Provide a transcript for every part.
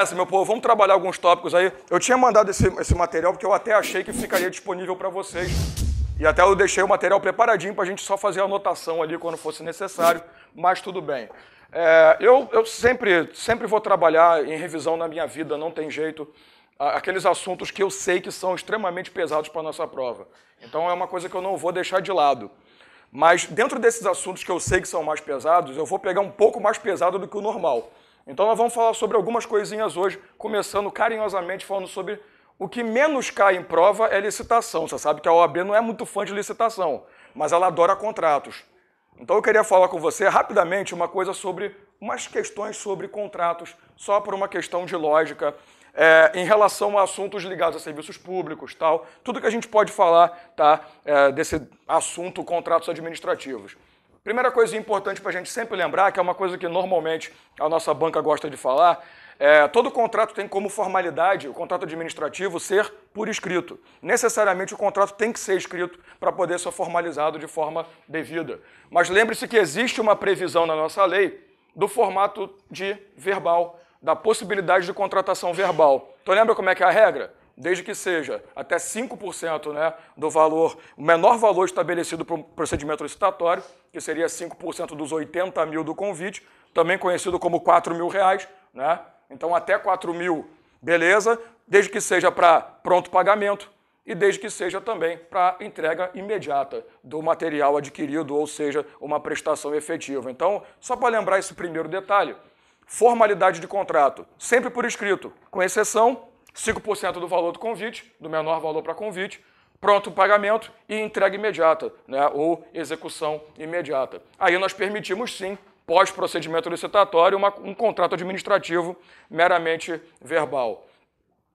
nessa, meu povo. Vamos trabalhar alguns tópicos aí. Eu tinha mandado esse material porque eu até achei que ficaria disponível para vocês. E até eu deixei o material preparadinho para a gente só fazer a anotação ali quando fosse necessário, mas tudo bem. Eu sempre vou trabalhar em revisão na minha vida, não tem jeito. Aqueles assuntos que eu sei que são extremamente pesados para a nossa prova. Então é uma coisa que eu não vou deixar de lado. Mas dentro desses assuntos que eu sei que são mais pesados, eu vou pegar um pouco mais pesado do que o normal. Então nós vamos falar sobre algumas coisinhas hoje, começando carinhosamente falando sobre o que menos cai em prova é licitação. Você sabe que a OAB não é muito fã de licitação, mas ela adora contratos. Então eu queria falar com você rapidamente umas questões sobre contratos, só por uma questão de lógica, em relação a assuntos ligados a serviços públicos, tal, tudo que a gente pode falar, tá, desse assunto contratos administrativos. Primeira coisa importante para a gente sempre lembrar, que é uma coisa que normalmente a nossa banca gosta de falar, todo contrato tem como formalidade, o contrato administrativo, ser por escrito. Necessariamente o contrato tem que ser escrito para poder ser formalizado de forma devida. Mas lembre-se que existe uma previsão na nossa lei do formato de verbal, da possibilidade de contratação verbal. Então lembra como é que é a regra? Desde que seja até 5%, né, do valor, o menor valor estabelecido para o procedimento licitatório, que seria 5% dos 80 mil do convite, também conhecido como R$4.000, né? Então até 4 mil, beleza, desde que seja para pronto pagamento e desde que seja também para entrega imediata do material adquirido, ou seja, uma prestação efetiva. Então, só para lembrar esse primeiro detalhe, formalidade de contrato, sempre por escrito, com exceção 5% do valor do convite, do menor valor para convite, pronto pagamento e entrega imediata, né, ou execução imediata. Aí nós permitimos sim, pós-procedimento licitatório, um contrato administrativo meramente verbal.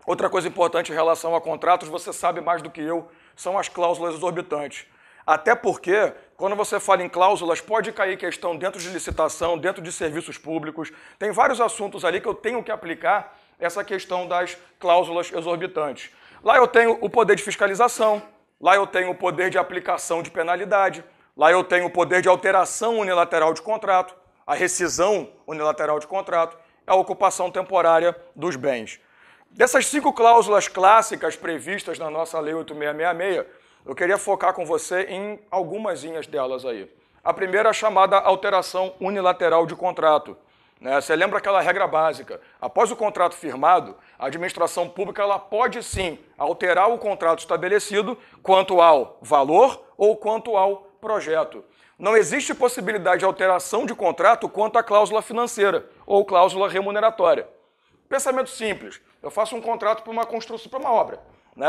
Outra coisa importante em relação a contratos, você sabe mais do que eu, são as cláusulas exorbitantes. Até porque, quando você fala em cláusulas, pode cair questão dentro de licitação, dentro de serviços públicos. Tem vários assuntos ali que eu tenho que aplicar essa questão das cláusulas exorbitantes. Lá eu tenho o poder de fiscalização, lá eu tenho o poder de aplicação de penalidade, lá eu tenho o poder de alteração unilateral de contrato, a rescisão unilateral de contrato, a ocupação temporária dos bens. Dessas 5 cláusulas clássicas previstas na nossa Lei 8666, eu queria focar com você em algumas delas aí. A primeira é a chamada alteração unilateral de contrato. Você lembra aquela regra básica? Após o contrato firmado, a administração pública ela pode sim alterar o contrato estabelecido quanto ao valor ou quanto ao projeto. Não existe possibilidade de alteração de contrato quanto à cláusula financeira ou cláusula remuneratória. Pensamento simples. Eu faço um contrato para uma construção, para uma obra.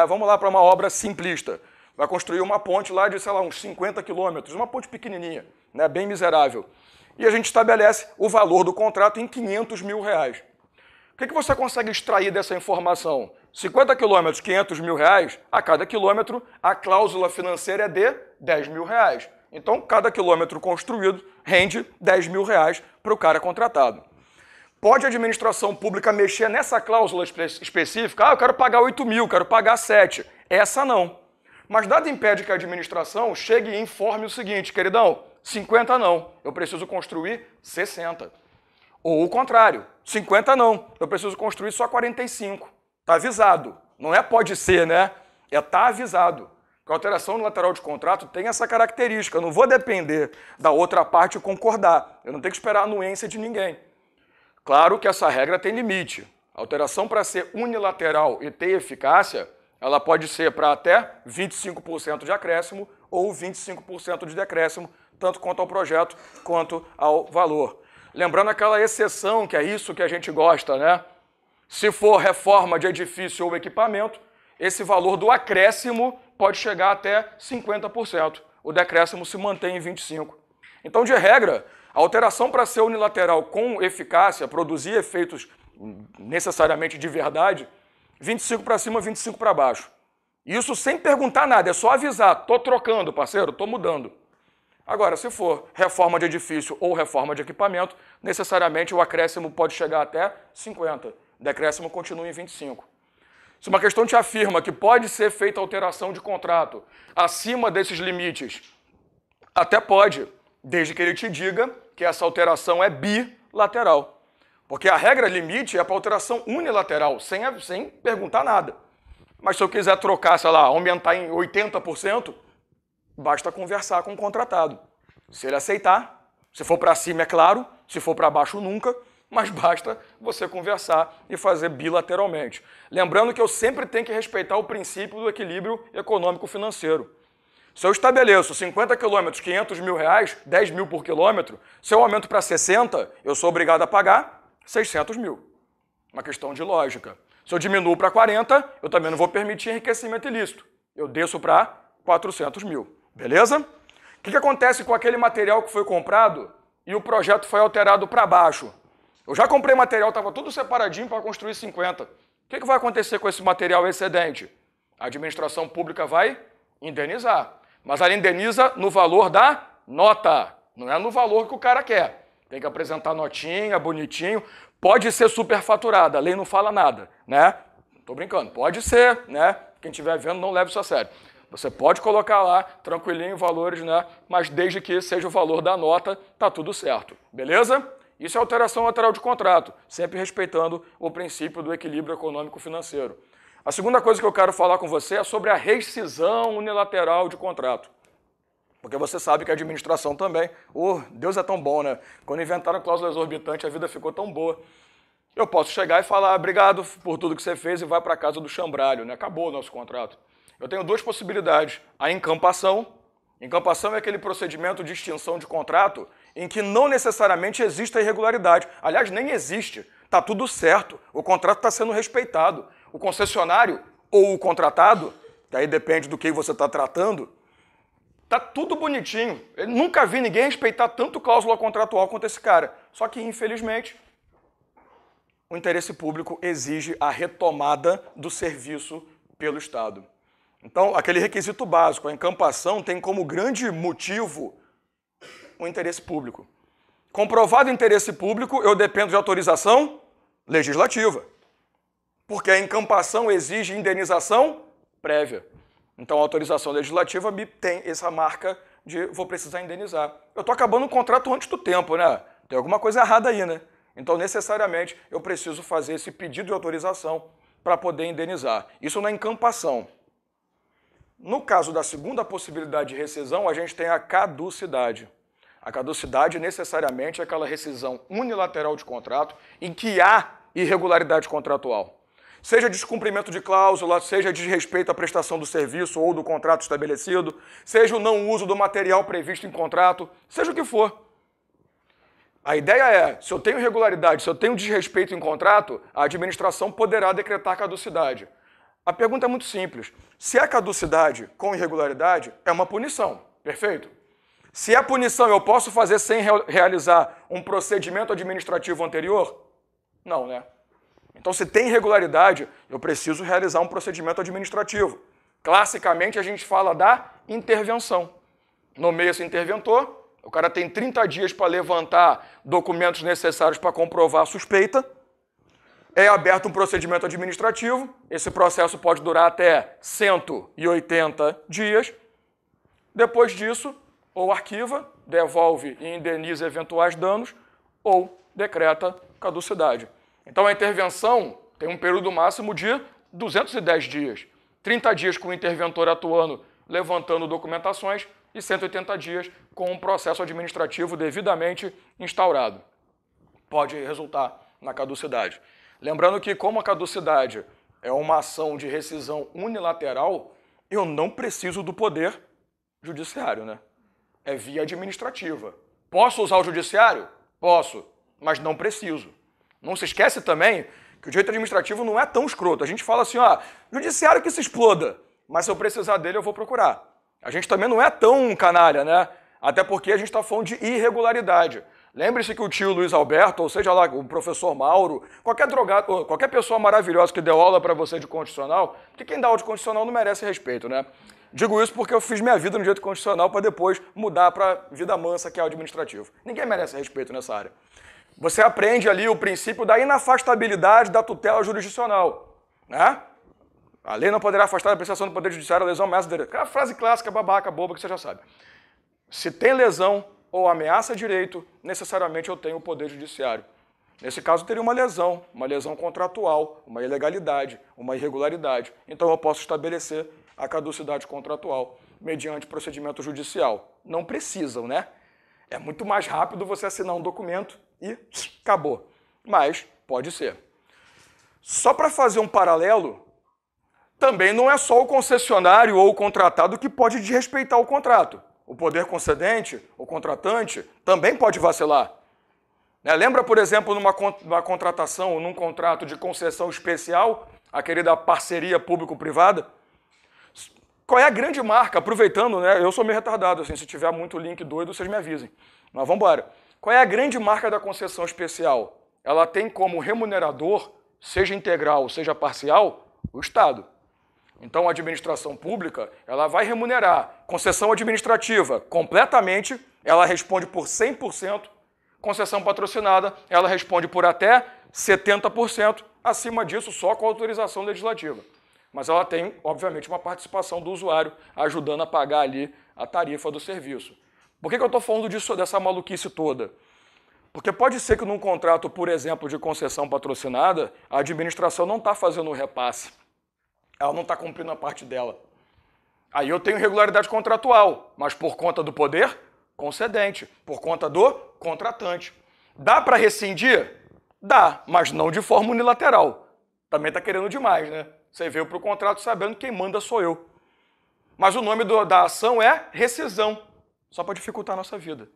Vamos lá para uma obra simplista. Vai construir uma ponte lá de, sei lá, uns 50 quilômetros, uma ponte pequenininha, bem miserável. E a gente estabelece o valor do contrato em R$500 mil. O que você consegue extrair dessa informação? 50 quilômetros, R$500 mil, a cada quilômetro a cláusula financeira é de R$10 mil. Então, cada quilômetro construído rende R$10 mil para o cara contratado. Pode a administração pública mexer nessa cláusula específica? Eu quero pagar 8 mil, quero pagar 7. Essa não. Mas nada impede que a administração chegue e informe o seguinte, queridão, 50 não, eu preciso construir 60. Ou o contrário, 50 não, eu preciso construir só 45. Está avisado. Não é pode ser, né? Tá avisado. A alteração unilateral de contrato tem essa característica. Eu não vou depender da outra parte concordar. Eu não tenho que esperar a anuência de ninguém. Claro que essa regra tem limite. A alteração para ser unilateral e ter eficácia, ela pode ser para até 25% de acréscimo ou 25% de decréscimo, tanto quanto ao projeto quanto ao valor. Lembrando aquela exceção, que é isso que a gente gosta, né? Se for reforma de edifício ou equipamento, esse valor do acréscimo pode chegar até 50%. O decréscimo se mantém em 25%. Então, de regra, a alteração para ser unilateral com eficácia, produzir efeitos necessariamente de verdade, 25 para cima, 25 para baixo. Isso sem perguntar nada, é só avisar. Estou trocando, parceiro, estou mudando. Agora, se for reforma de edifício ou reforma de equipamento, necessariamente o acréscimo pode chegar até 50. O decréscimo continua em 25. Se uma questão te afirma que pode ser feita alteração de contrato acima desses limites, até pode, desde que ele te diga que essa alteração é bilateral. Porque a regra limite é para alteração unilateral, sem perguntar nada. Mas se eu quiser trocar, sei lá, aumentar em 80%, basta conversar com o contratado. Se ele aceitar, se for para cima, é claro, se for para baixo, nunca, mas basta você conversar e fazer bilateralmente. Lembrando que eu sempre tenho que respeitar o princípio do equilíbrio econômico-financeiro. Se eu estabeleço 50 quilômetros, 500 mil reais, 10 mil por quilômetro, se eu aumento para 60, eu sou obrigado a pagar 600 mil. Uma questão de lógica. Se eu diminuo para 40, eu também não vou permitir enriquecimento ilícito. Eu desço para 400 mil. Beleza? O que acontece com aquele material que foi comprado e o projeto foi alterado para baixo? Eu já comprei material, estava tudo separadinho para construir 50. O que vai acontecer com esse material excedente? A administração pública vai indenizar. Mas ela indeniza no valor da nota, não é no valor que o cara quer. Tem que apresentar notinha, bonitinho. Pode ser superfaturada, a lei não fala nada, né? Tô brincando, pode ser, né? Quem estiver vendo não leve isso a sério. Você pode colocar lá, tranquilinho, valores, né? Mas desde que seja o valor da nota, tá tudo certo, beleza? Isso é alteração lateral de contrato, sempre respeitando o princípio do equilíbrio econômico-financeiro. A segunda coisa que eu quero falar com você é sobre a rescisão unilateral de contrato. Porque você sabe que a administração também, Deus é tão bom, né? Quando inventaram cláusula exorbitante, a vida ficou tão boa. Eu posso chegar e falar, obrigado por tudo que você fez e vai para casa do chambralho, né? Acabou o nosso contrato. Eu tenho duas possibilidades. A encampação. Encampação é aquele procedimento de extinção de contrato em que não necessariamente existe a irregularidade. Aliás, nem existe. Está tudo certo. O contrato está sendo respeitado. O concessionário ou o contratado, que aí depende do que você está tratando, tá tudo bonitinho. Eu nunca vi ninguém respeitar tanto cláusula contratual quanto esse cara. Só que, infelizmente, o interesse público exige a retomada do serviço pelo Estado. Então, aquele requisito básico, a encampação, tem como grande motivo o interesse público. Comprovado o interesse público, eu dependo de autorização legislativa. Porque a encampação exige indenização prévia. Então, a autorização legislativa me tem essa marca de vou precisar indenizar. Eu estou acabando o contrato antes do tempo, né? Tem alguma coisa errada aí, né? Então, necessariamente, eu preciso fazer esse pedido de autorização para poder indenizar. Isso na encampação. No caso da segunda possibilidade de rescisão, a gente tem a caducidade. A caducidade, necessariamente, é aquela rescisão unilateral de contrato em que há irregularidade contratual. Seja descumprimento de cláusula, seja desrespeito à prestação do serviço ou do contrato estabelecido, seja o não uso do material previsto em contrato, seja o que for. A ideia é, se eu tenho irregularidade, se eu tenho desrespeito em contrato, a administração poderá decretar caducidade. A pergunta é muito simples. Se é caducidade com irregularidade, é uma punição, perfeito? Se é punição, eu posso fazer sem realizar um procedimento administrativo anterior? Não, né? Então, se tem irregularidade, eu preciso realizar um procedimento administrativo. Classicamente, a gente fala da intervenção. Nomeia-se interventor, o cara tem 30 dias para levantar documentos necessários para comprovar a suspeita. É aberto um procedimento administrativo, esse processo pode durar até 180 dias. Depois disso, ou arquiva, devolve e indeniza eventuais danos, ou decreta caducidade. Então, a intervenção tem um período máximo de 210 dias. 30 dias com o interventor atuando, levantando documentações, e 180 dias com um processo administrativo devidamente instaurado. Pode resultar na caducidade. Lembrando que, como a caducidade é uma ação de rescisão unilateral, eu não preciso do poder judiciário, né? É via administrativa. Posso usar o judiciário? Posso, mas não preciso. Não se esquece também que o direito administrativo não é tão escroto. A gente fala assim, judiciário que se exploda, mas se eu precisar dele eu vou procurar. A gente também não é tão canalha, né? Até porque a gente está falando de irregularidade. Lembre-se que o tio Luiz Alberto, ou seja lá, o professor Mauro, qualquer drogado, qualquer pessoa maravilhosa que deu aula para você de constitucional, porque quem dá aula de constitucional não merece respeito, né? Digo isso porque eu fiz minha vida no direito constitucional para depois mudar para vida mansa, que é o administrativo. Ninguém merece respeito nessa área. Você aprende ali o princípio da inafastabilidade da tutela jurisdicional, né? A lei não poderá afastar a apreciação do poder judiciário a lesão ameaça de direito. Aquela frase clássica, babaca, boba, que você já sabe. Se tem lesão ou ameaça a direito, necessariamente eu tenho o poder judiciário. Nesse caso, teria uma lesão contratual, uma ilegalidade, uma irregularidade. Então, eu posso estabelecer a caducidade contratual mediante procedimento judicial. Não precisam, né? É muito mais rápido você assinar um documento e acabou. Mas pode ser. Só para fazer um paralelo, também não é só o concessionário ou o contratado que pode desrespeitar o contrato. O poder concedente, o contratante, também pode vacilar. Lembra, por exemplo, numa contratação ou num contrato de concessão especial, aquele da parceria público-privada? Qual é a grande marca? Aproveitando, né? Eu sou meio retardado, assim, se tiver muito link doido, vocês me avisem. Mas vamos embora. Qual é a grande marca da concessão especial? Ela tem como remunerador, seja integral, seja parcial, o Estado. Então, a administração pública, ela vai remunerar. Concessão administrativa, completamente, ela responde por 100%. Concessão patrocinada, ela responde por até 70%. Acima disso, só com autorização legislativa. Mas ela tem, obviamente, uma participação do usuário, ajudando a pagar ali a tarifa do serviço. Por que eu estou falando dessa maluquice toda? Porque pode ser que num contrato, por exemplo, de concessão patrocinada, a administração não está fazendo o repasse. Ela não está cumprindo a parte dela. Aí eu tenho irregularidade contratual, mas por conta do poder concedente, por conta do contratante. Dá para rescindir? Dá, mas não de forma unilateral. Também está querendo demais, né? Você veio para o contrato sabendo que quem manda sou eu. Mas o nome da ação é rescisão, só para dificultar a nossa vida.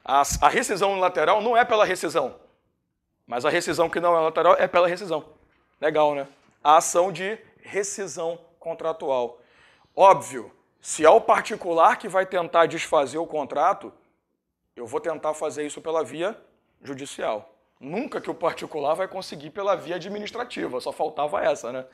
A rescisão unilateral não é pela rescisão, mas a rescisão que não é unilateral é pela rescisão. Legal, né? A ação de rescisão contratual. Óbvio, se é o particular que vai tentar desfazer o contrato, eu vou tentar fazer isso pela via judicial. Nunca que o particular vai conseguir pela via administrativa, só faltava essa, né?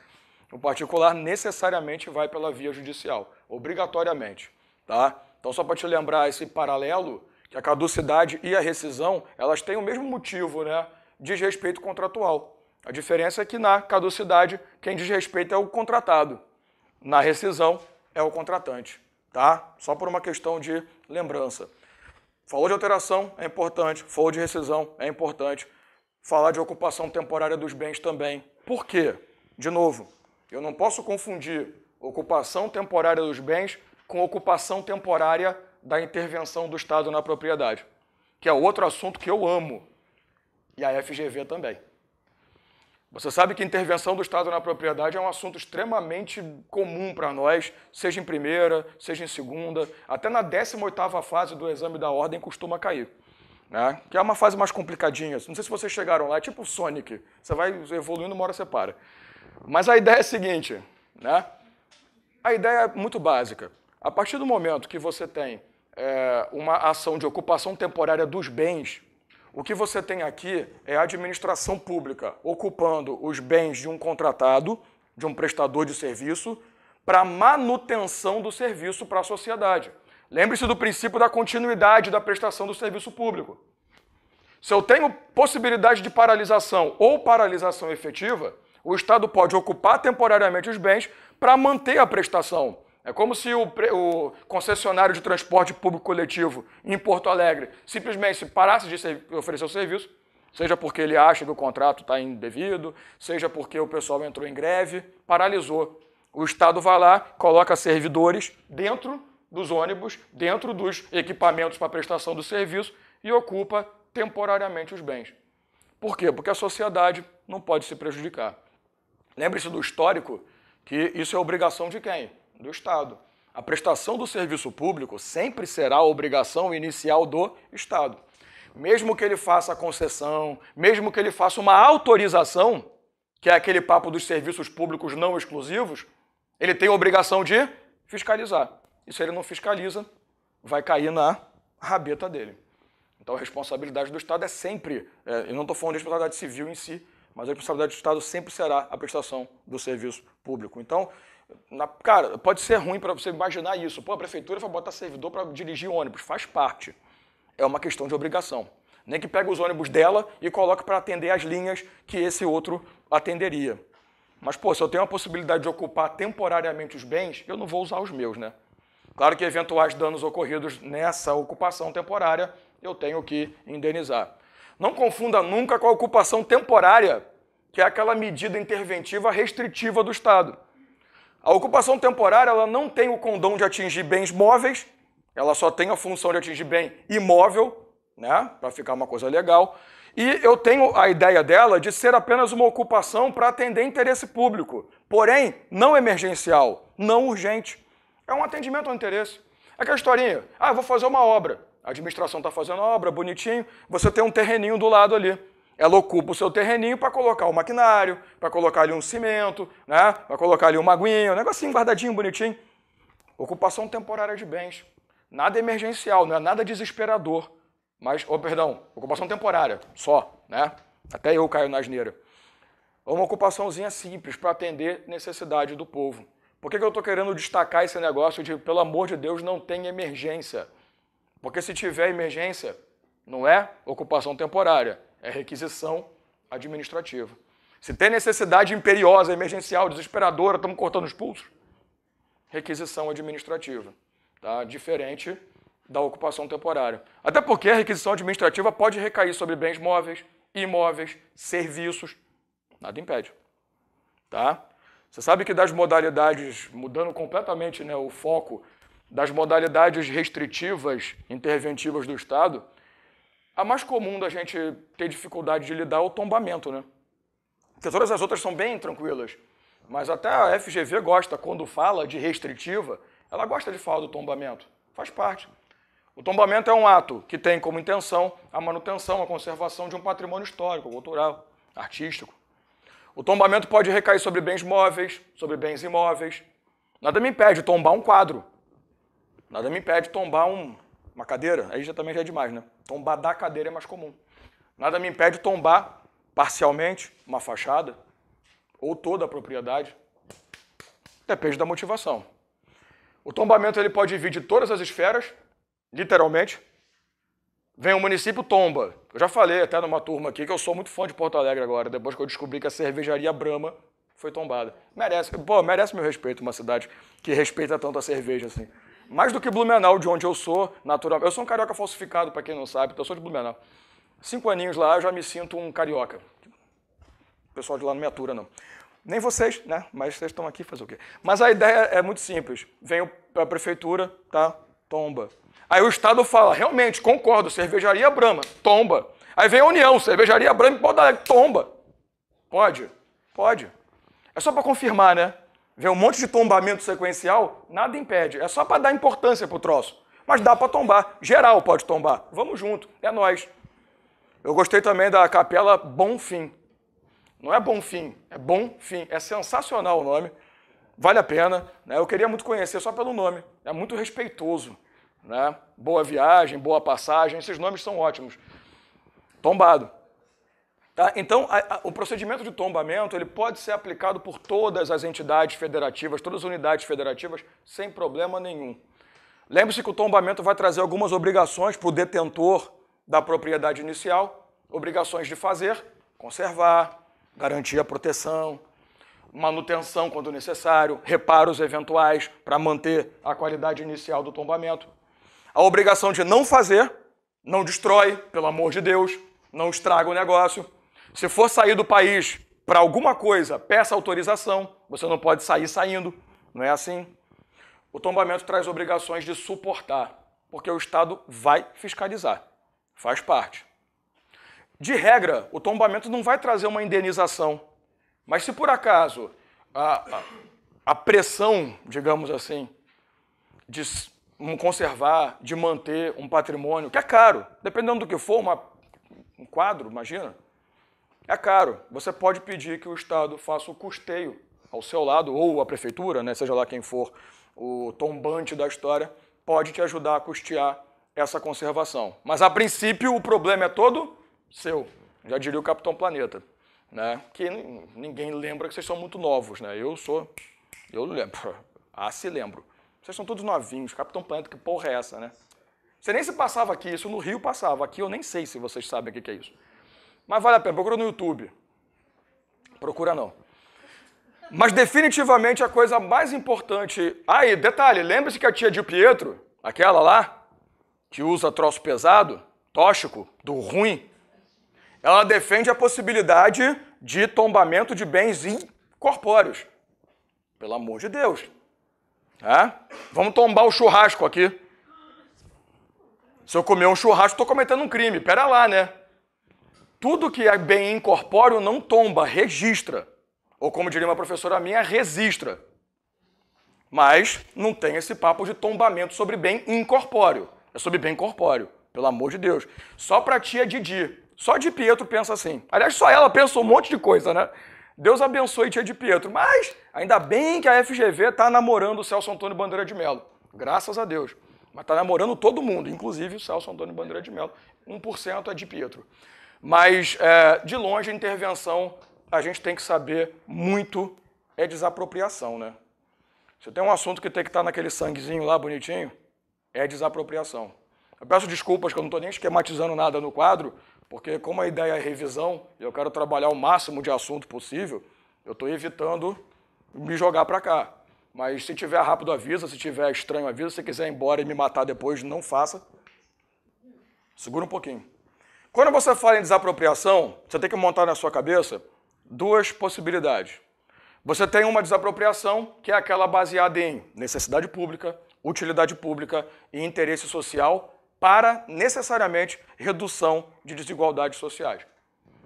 O particular necessariamente vai pela via judicial, obrigatoriamente, tá? Então, só para te lembrar esse paralelo, que a caducidade e a rescisão, elas têm o mesmo motivo, né? Desrespeito contratual. A diferença é que na caducidade, quem desrespeita é o contratado. Na rescisão, é o contratante, tá? Só por uma questão de lembrança. Falou de alteração, é importante. Falou de rescisão, é importante. Falar de ocupação temporária dos bens também. Por quê? De novo, eu não posso confundir ocupação temporária dos bens com ocupação temporária da intervenção do Estado na propriedade, que é outro assunto que eu amo, e a FGV também. Você sabe que intervenção do Estado na propriedade é um assunto extremamente comum para nós, seja em primeira, seja em segunda, até na 18ª fase do exame da ordem costuma cair, né? Que é uma fase mais complicadinha. Não sei se vocês chegaram lá, é tipo Sonic, você vai evoluindo, uma hora você para. Mas a ideia é a seguinte, né? A ideia é muito básica. A partir do momento que você tem uma ação de ocupação temporária dos bens, o que você tem aqui é a administração pública ocupando os bens de um contratado, de um prestador de serviço, para manutenção do serviço para a sociedade. Lembre-se do princípio da continuidade da prestação do serviço público. Se eu tenho possibilidade de paralisação ou paralisação efetiva, o Estado pode ocupar temporariamente os bens para manter a prestação. É como se o concessionário de transporte público coletivo em Porto Alegre simplesmente parasse de oferecer o serviço, seja porque ele acha que o contrato está indevido, seja porque o pessoal entrou em greve, paralisou. O Estado vai lá, coloca servidores dentro dos ônibus, dentro dos equipamentos para prestação do serviço e ocupa temporariamente os bens. Por quê? Porque a sociedade não pode se prejudicar. Lembre-se do histórico que isso é obrigação de quem? Do Estado. A prestação do serviço público sempre será a obrigação inicial do Estado. Mesmo que ele faça a concessão, mesmo que ele faça uma autorização, que é aquele papo dos serviços públicos não exclusivos, ele tem a obrigação de fiscalizar. E se ele não fiscaliza, vai cair na rabeta dele. Então a responsabilidade do Estado é sempre, eu não estou falando de responsabilidade civil em si, mas a responsabilidade do Estado sempre será a prestação do serviço público. Então, cara, pode ser ruim para você imaginar isso. Pô, a prefeitura vai botar servidor para dirigir ônibus. Faz parte. É uma questão de obrigação. Nem que pegue os ônibus dela e coloque para atender as linhas que esse outro atenderia. Mas, pô, se eu tenho a possibilidade de ocupar temporariamente os bens, eu não vou usar os meus, né? Claro que eventuais danos ocorridos nessa ocupação temporária, eu tenho que indenizar. Não confunda nunca com a ocupação temporária, que é aquela medida interventiva restritiva do Estado. A ocupação temporária ela não tem o condão de atingir bens móveis, ela só tem a função de atingir bem imóvel, né, para ficar uma coisa legal. E eu tenho a ideia dela de ser apenas uma ocupação para atender interesse público, porém não emergencial, não urgente. É um atendimento ao interesse. É aquela historinha, eu vou fazer uma obra. A administração está fazendo a obra, bonitinho, você tem um terreninho do lado ali. Ela ocupa o seu terreninho para colocar o maquinário, para colocar ali um cimento, né, para colocar ali uma aguinha, um negocinho guardadinho, bonitinho. Ocupação temporária de bens. Nada emergencial, não é nada desesperador. Mas, ocupação temporária, só, né? Até eu caio na asneira. É uma ocupaçãozinha simples para atender necessidade do povo. Por que eu estou querendo destacar esse negócio de, pelo amor de Deus, não tem emergência? Porque se tiver emergência, não é ocupação temporária, é requisição administrativa. Se tem necessidade imperiosa, emergencial, desesperadora, estamos cortando os pulsos, requisição administrativa, tá? Diferente da ocupação temporária. Até porque a requisição administrativa pode recair sobre bens móveis, imóveis, serviços. Nada impede. Tá? Você sabe que das modalidades, mudando completamente, né, o foco, das modalidades restritivas, interventivas do Estado, a mais comum da gente ter dificuldade de lidar é o tombamento, né? Porque todas as outras são bem tranquilas. Mas até a FGV gosta, quando fala de restritiva, ela gosta de falar do tombamento. Faz parte. O tombamento é um ato que tem como intenção a manutenção, a conservação de um patrimônio histórico, cultural, artístico. O tombamento pode recair sobre bens móveis, sobre bens imóveis. Nada me impede de tombar um quadro. Nada me impede de tombar uma cadeira. Aí também já é demais, né? Tombar da cadeira é mais comum. Nada me impede de tombar parcialmente uma fachada ou toda a propriedade. Depende da motivação. O tombamento ele pode vir de todas as esferas, literalmente. Vem o município, tomba. Eu já falei até numa turma aqui que eu sou muito fã de Porto Alegre agora, depois que eu descobri que a cervejaria Brahma foi tombada. Merece meu respeito uma cidade que respeita tanto a cerveja assim. Mais do que Blumenau, de onde eu sou, naturalmente. Eu sou um carioca falsificado, para quem não sabe, então eu sou de Blumenau. 5 aninhos lá, eu já me sinto um carioca. O pessoal de lá não me atura, não. Nem vocês, né? Mas vocês estão aqui fazer o quê? Mas a ideia é muito simples. Vem a prefeitura, tá? Tomba. Aí o Estado fala, realmente, concordo, cervejaria Brahma, tomba. Aí vem a União, cervejaria Brahma em Porto Alegre, tomba. Pode? Pode. É só para confirmar, né? Vem um monte de tombamento sequencial, nada impede. É só para dar importância pro troço. Mas dá para tombar. Geral pode tombar. Vamos junto, é nós. Eu gostei também da capela Bonfim. Não é Bonfim, é Bonfim. É sensacional o nome. Vale a pena. Né? Eu queria muito conhecer só pelo nome. É muito respeitoso. Né? Boa viagem, boa passagem, esses nomes são ótimos. Tombado. Tá? Então, o procedimento de tombamento ele pode ser aplicado por todas as entidades federativas, todas as unidades federativas, sem problema nenhum. Lembre-se que o tombamento vai trazer algumas obrigações para o detentor da propriedade inicial, obrigações de fazer, conservar, garantir a proteção, manutenção quando necessário, reparos eventuais para manter a qualidade inicial do tombamento. A obrigação de não fazer, não destrói, pelo amor de Deus, não estraga o negócio. Se for sair do país para alguma coisa, peça autorização, você não pode sair saindo, não é assim? O tombamento traz obrigações de suportar, porque o Estado vai fiscalizar, faz parte. De regra, o tombamento não vai trazer uma indenização, mas se por acaso a pressão, digamos assim, de conservar, de manter um patrimônio, que é caro, dependendo do que for, um quadro, imagina, é caro. Você pode pedir que o Estado faça o custeio ao seu lado, ou a prefeitura, né, seja lá quem for o tombante da história, pode te ajudar a custear essa conservação. Mas, a princípio, o problema é todo seu. Já diria o Capitão Planeta, né? Que ninguém lembra que vocês são muito novos, né? Eu lembro. Se lembro. Vocês são todos novinhos. Capitão Planeta, que porra é essa, né? Você nem se passava aqui, isso no Rio passava. Aqui eu nem sei se vocês sabem o que é isso. Mas vale a pena, procura no YouTube. Procura não. Mas definitivamente a coisa mais importante... E detalhe, lembre-se que a tia de Pietro, aquela lá, que usa troço pesado, tóxico, do ruim, Ela defende a possibilidade de tombamento de bens incorpóreos. Pelo amor de Deus. Vamos tombar o churrasco aqui. Se eu comer um churrasco, estou cometendo um crime. Pera lá, né? Tudo que é bem incorpóreo não tomba, registra. Ou como diria uma professora minha, resistra. Mas não tem esse papo de tombamento sobre bem incorpóreo. É sobre bem corpóreo, pelo amor de Deus. Só pra tia Didi. Só de Pietro pensa assim. Aliás, só ela pensa um monte de coisa, né? Deus abençoe tia de Pietro. Mas ainda bem que a FGV tá namorando o Celso Antônio Bandeira de Mello. Graças a Deus. Mas tá namorando todo mundo, inclusive o Celso Antônio Bandeira de Mello. 1% é de Pietro. Mas, de longe, a intervenção, a gente tem que saber muito, é desapropriação, né? Se tem um assunto que tem que estar naquele sanguezinho lá, bonitinho, é desapropriação. Eu peço desculpas que eu não estou nem esquematizando nada no quadro, porque como a ideia é revisão, e eu quero trabalhar o máximo de assunto possível, eu estou evitando me jogar para cá. Mas se tiver rápido, avisa, se tiver estranho, avisa. Se quiser ir embora e me matar depois, não faça. Segura um pouquinho. Quando você fala em desapropriação, você tem que montar na sua cabeça duas possibilidades. Você tem uma desapropriação, que é aquela baseada em necessidade pública, utilidade pública e interesse social para, necessariamente, redução de desigualdades sociais.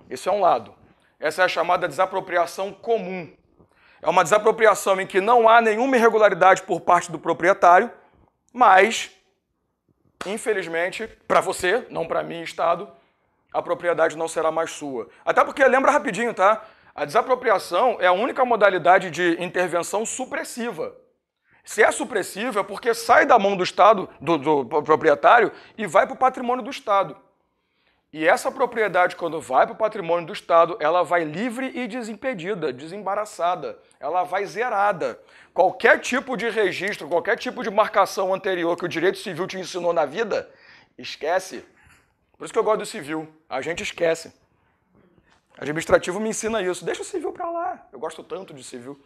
Esse é um lado. Essa é a chamada desapropriação comum. É uma desapropriação em que não há nenhuma irregularidade por parte do proprietário, mas, infelizmente, para você, não para mim, Estado, a propriedade não será mais sua. Até porque, lembra rapidinho, tá? A desapropriação é a única modalidade de intervenção supressiva. Se é supressiva é porque sai da mão do Estado, do proprietário, e vai para o patrimônio do Estado. E essa propriedade, quando vai para o patrimônio do Estado, ela vai livre e desimpedida, desembaraçada. Ela vai zerada. Qualquer tipo de registro, qualquer tipo de marcação anterior que o direito civil te ensinou na vida, esquece. Por isso que eu gosto do civil. A gente esquece. Administrativo me ensina isso. Deixa o civil para lá. Eu gosto tanto de civil.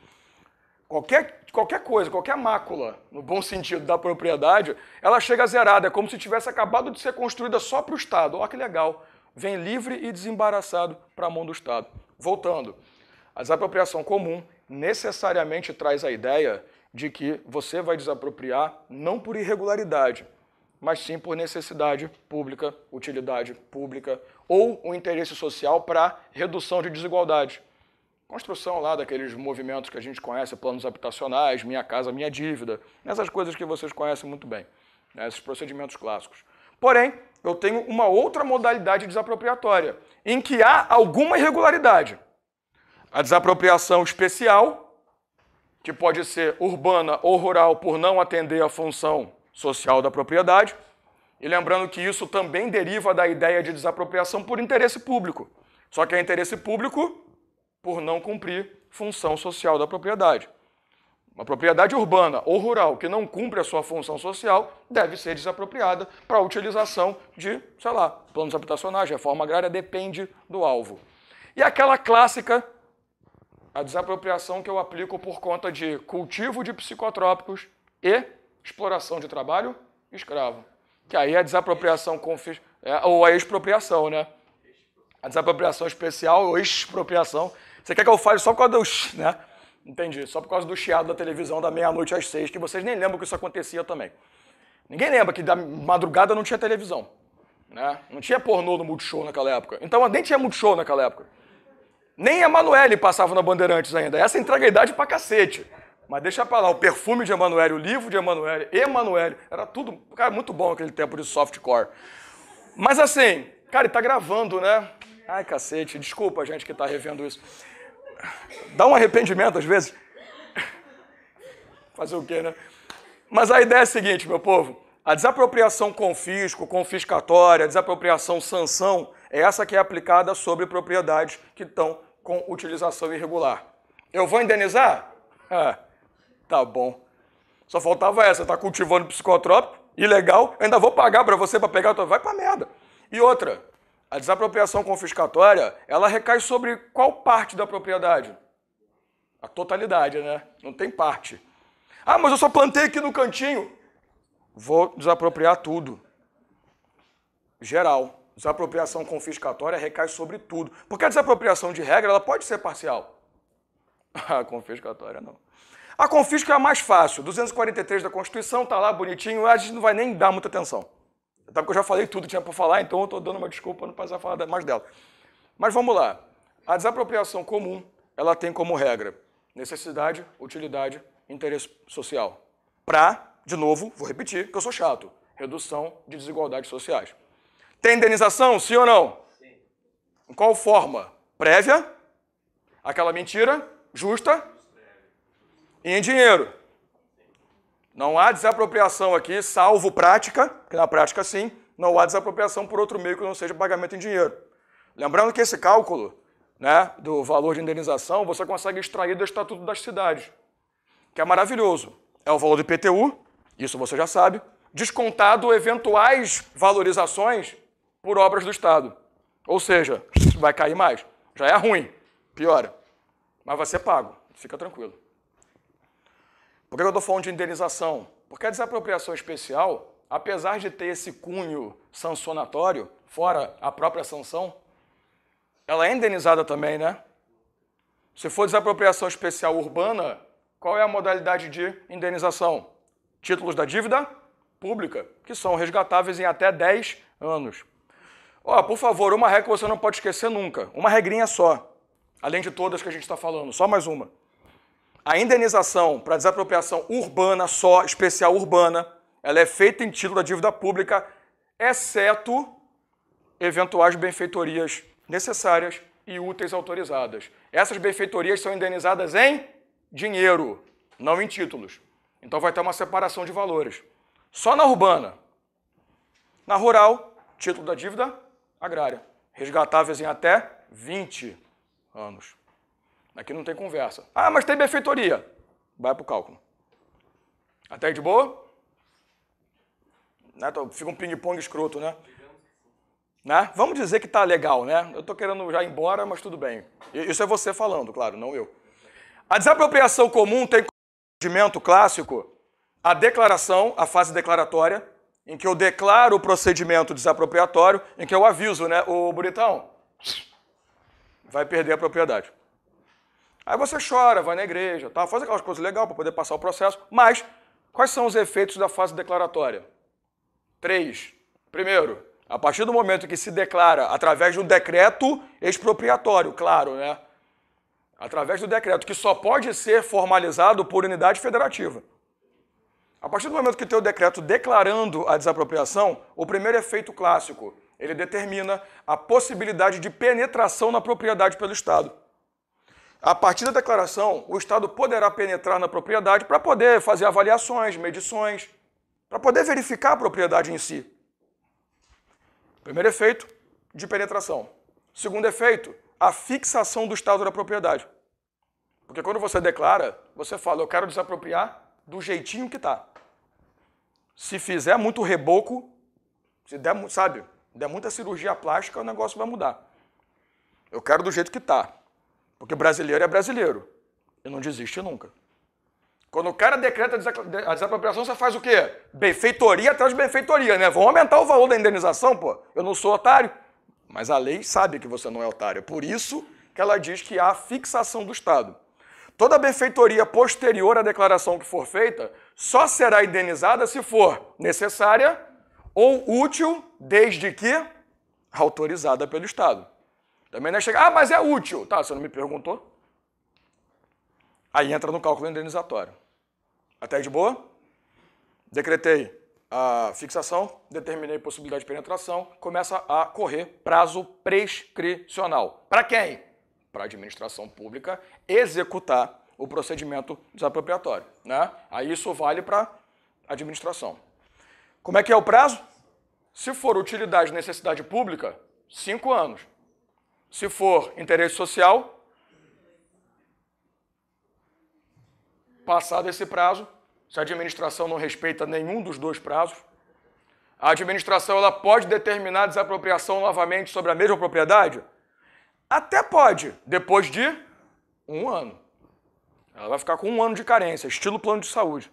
Qualquer coisa, qualquer mácula, no bom sentido da propriedade, ela chega zerada. É como se tivesse acabado de ser construída só para o Estado. Olha que legal. Vem livre e desembaraçado para a mão do Estado. Voltando. A desapropriação comum necessariamente traz a ideia de que você vai desapropriar não por irregularidade, mas sim por necessidade pública, utilidade pública ou o interesse social para redução de desigualdade. Construção lá daqueles movimentos que a gente conhece, planos habitacionais, Minha Casa Minha Dívida, essas coisas que vocês conhecem muito bem, né, esses procedimentos clássicos. Porém, eu tenho uma outra modalidade desapropriatória, em que há alguma irregularidade. A desapropriação especial, que pode ser urbana ou rural por não atender à função social da propriedade, e lembrando que isso também deriva da ideia de desapropriação por interesse público. Só que é interesse público por não cumprir função social da propriedade. Uma propriedade urbana ou rural que não cumpre a sua função social deve ser desapropriada para a utilização de, sei lá, planos habitacionais, reforma agrária, depende do alvo. E aquela clássica, a desapropriação que eu aplico por conta de cultivo de psicotrópicos e exploração de trabalho escravo. Que aí é a desapropriação ou a expropriação, né? A desapropriação especial ou expropriação. Você quer que eu fale só por causa do... né? Entendi. Só por causa do chiado da televisão da meia-noite às 6, que vocês nem lembram que isso acontecia também. Ninguém lembra que da madrugada não tinha televisão. Né? Não tinha pornô no Multishow naquela época. Então nem tinha Multishow naquela época. Nem a Emanuele passava na Bandeirantes ainda. Essa entrega a idade pra cacete. Mas deixa pra lá, o perfume de Emanuele, o livro de Emanuele, era tudo, cara, muito bom aquele tempo de softcore. Mas assim, cara, ele tá gravando, né? Ai, cacete, desculpa a gente que tá revendo isso. Dá um arrependimento às vezes. Fazer o quê, né? Mas a ideia é a seguinte, meu povo, a desapropriação confisco, confiscatória, a desapropriação sanção, é essa que é aplicada sobre propriedades que estão com utilização irregular. Eu vou indenizar? Tá bom. Só faltava essa, tá cultivando psicotrópico, ilegal, ainda vou pagar para você para pegar, vai pra merda. E outra, a desapropriação confiscatória, ela recai sobre qual parte da propriedade? A totalidade, né? Não tem parte. Ah, mas eu só plantei aqui no cantinho. Vou desapropriar tudo. Geral. Desapropriação confiscatória recai sobre tudo. Porque a desapropriação de regra ela pode ser parcial. A confiscatória não. A confisca é a mais fácil. 243 da Constituição, tá lá bonitinho, a gente não vai nem dar muita atenção. Até porque eu já falei tudo que tinha para falar, então eu estou dando uma desculpa para não precisar falar mais dela. Mas vamos lá. A desapropriação comum, ela tem como regra necessidade, utilidade, interesse social. Para, de novo, vou repetir, que eu sou chato, redução de desigualdades sociais. Tem indenização, sim ou não? Sim. Em qual forma? Prévia, aquela mentira, justa e em dinheiro. Não há desapropriação aqui, salvo prática, que na prática sim, não há desapropriação por outro meio que não seja pagamento em dinheiro. Lembrando que esse cálculo, né, do valor de indenização, você consegue extrair do Estatuto das Cidades, que é maravilhoso. É o valor do IPTU, isso você já sabe, descontado eventuais valorizações por obras do Estado. Ou seja, vai cair mais. Já é ruim, piora. Mas vai ser pago, fica tranquilo. Por que eu estou falando de indenização? Porque a desapropriação especial, apesar de ter esse cunho sancionatório, fora a própria sanção, ela é indenizada também, né? Se for desapropriação especial urbana, qual é a modalidade de indenização? Títulos da dívida pública, que são resgatáveis em até 10 anos. Ó, por favor, uma regra que você não pode esquecer nunca. Uma regrinha só, além de todas que a gente está falando, só mais uma. A indenização para desapropriação urbana só, especial urbana, ela é feita em título da dívida pública, exceto eventuais benfeitorias necessárias e úteis autorizadas. Essas benfeitorias são indenizadas em dinheiro, não em títulos. Então vai ter uma separação de valores. Só na urbana. Na rural, título da dívida agrária, resgatáveis em até 20 anos. Aqui não tem conversa. Ah, mas tem benfeitoria. Vai para o cálculo. Até aí de boa? Né? Fica um ping-pong escroto, né? Vamos dizer que está legal, né? Eu estou querendo já ir embora, mas tudo bem. Isso é você falando, claro, não eu. A desapropriação comum tem como procedimento clássico a declaração, a fase declaratória, em que eu declaro o procedimento desapropriatório, em que eu aviso, né? Ô, bonitão, vai perder a propriedade. Aí você chora, vai na igreja, tá? Faz aquelas coisas legais para poder passar o processo. Mas, quais são os efeitos da fase declaratória? 3. Primeiro, a partir do momento que se declara através de um decreto expropriatório, claro, né? Através do decreto, que só pode ser formalizado por unidade federativa. A partir do momento que tem o decreto declarando a desapropriação, o primeiro efeito clássico, ele determina a possibilidade de penetração na propriedade pelo Estado. A partir da declaração, o Estado poderá penetrar na propriedade para poder fazer avaliações, medições, para poder verificar a propriedade em si. Primeiro efeito, de penetração. Segundo efeito, a fixação do estado da propriedade. Porque quando você declara, você fala, eu quero desapropriar do jeitinho que está. Se fizer muito reboco, se der, sabe, der muita cirurgia plástica, o negócio vai mudar. Eu quero do jeito que está. Porque brasileiro é brasileiro. E não desiste nunca. Quando o cara decreta a desapropriação, você faz o quê? Benfeitoria atrás de benfeitoria, né? Vão aumentar o valor da indenização, pô. Eu não sou otário. Mas a lei sabe que você não é otário. É por isso que ela diz que há fixação do Estado. Toda benfeitoria posterior à declaração que for feita só será indenizada se for necessária ou útil, desde que autorizada pelo Estado. Também não é chegar, mas é útil. Tá, você não me perguntou? Aí entra no cálculo indenizatório. Até aí de boa? Decretei a fixação, determinei possibilidade de penetração, começa a correr prazo prescricional. Para quem? Para a administração pública executar o procedimento desapropriatório, né? Aí isso vale para a administração. Como é que é o prazo? Se for utilidade e necessidade pública, 5 anos. Se for interesse social, passado esse prazo, se a administração não respeita nenhum dos dois prazos, a administração ela pode determinar a desapropriação novamente sobre a mesma propriedade? Até pode, depois de 1 ano. Ela vai ficar com 1 ano de carência, estilo plano de saúde.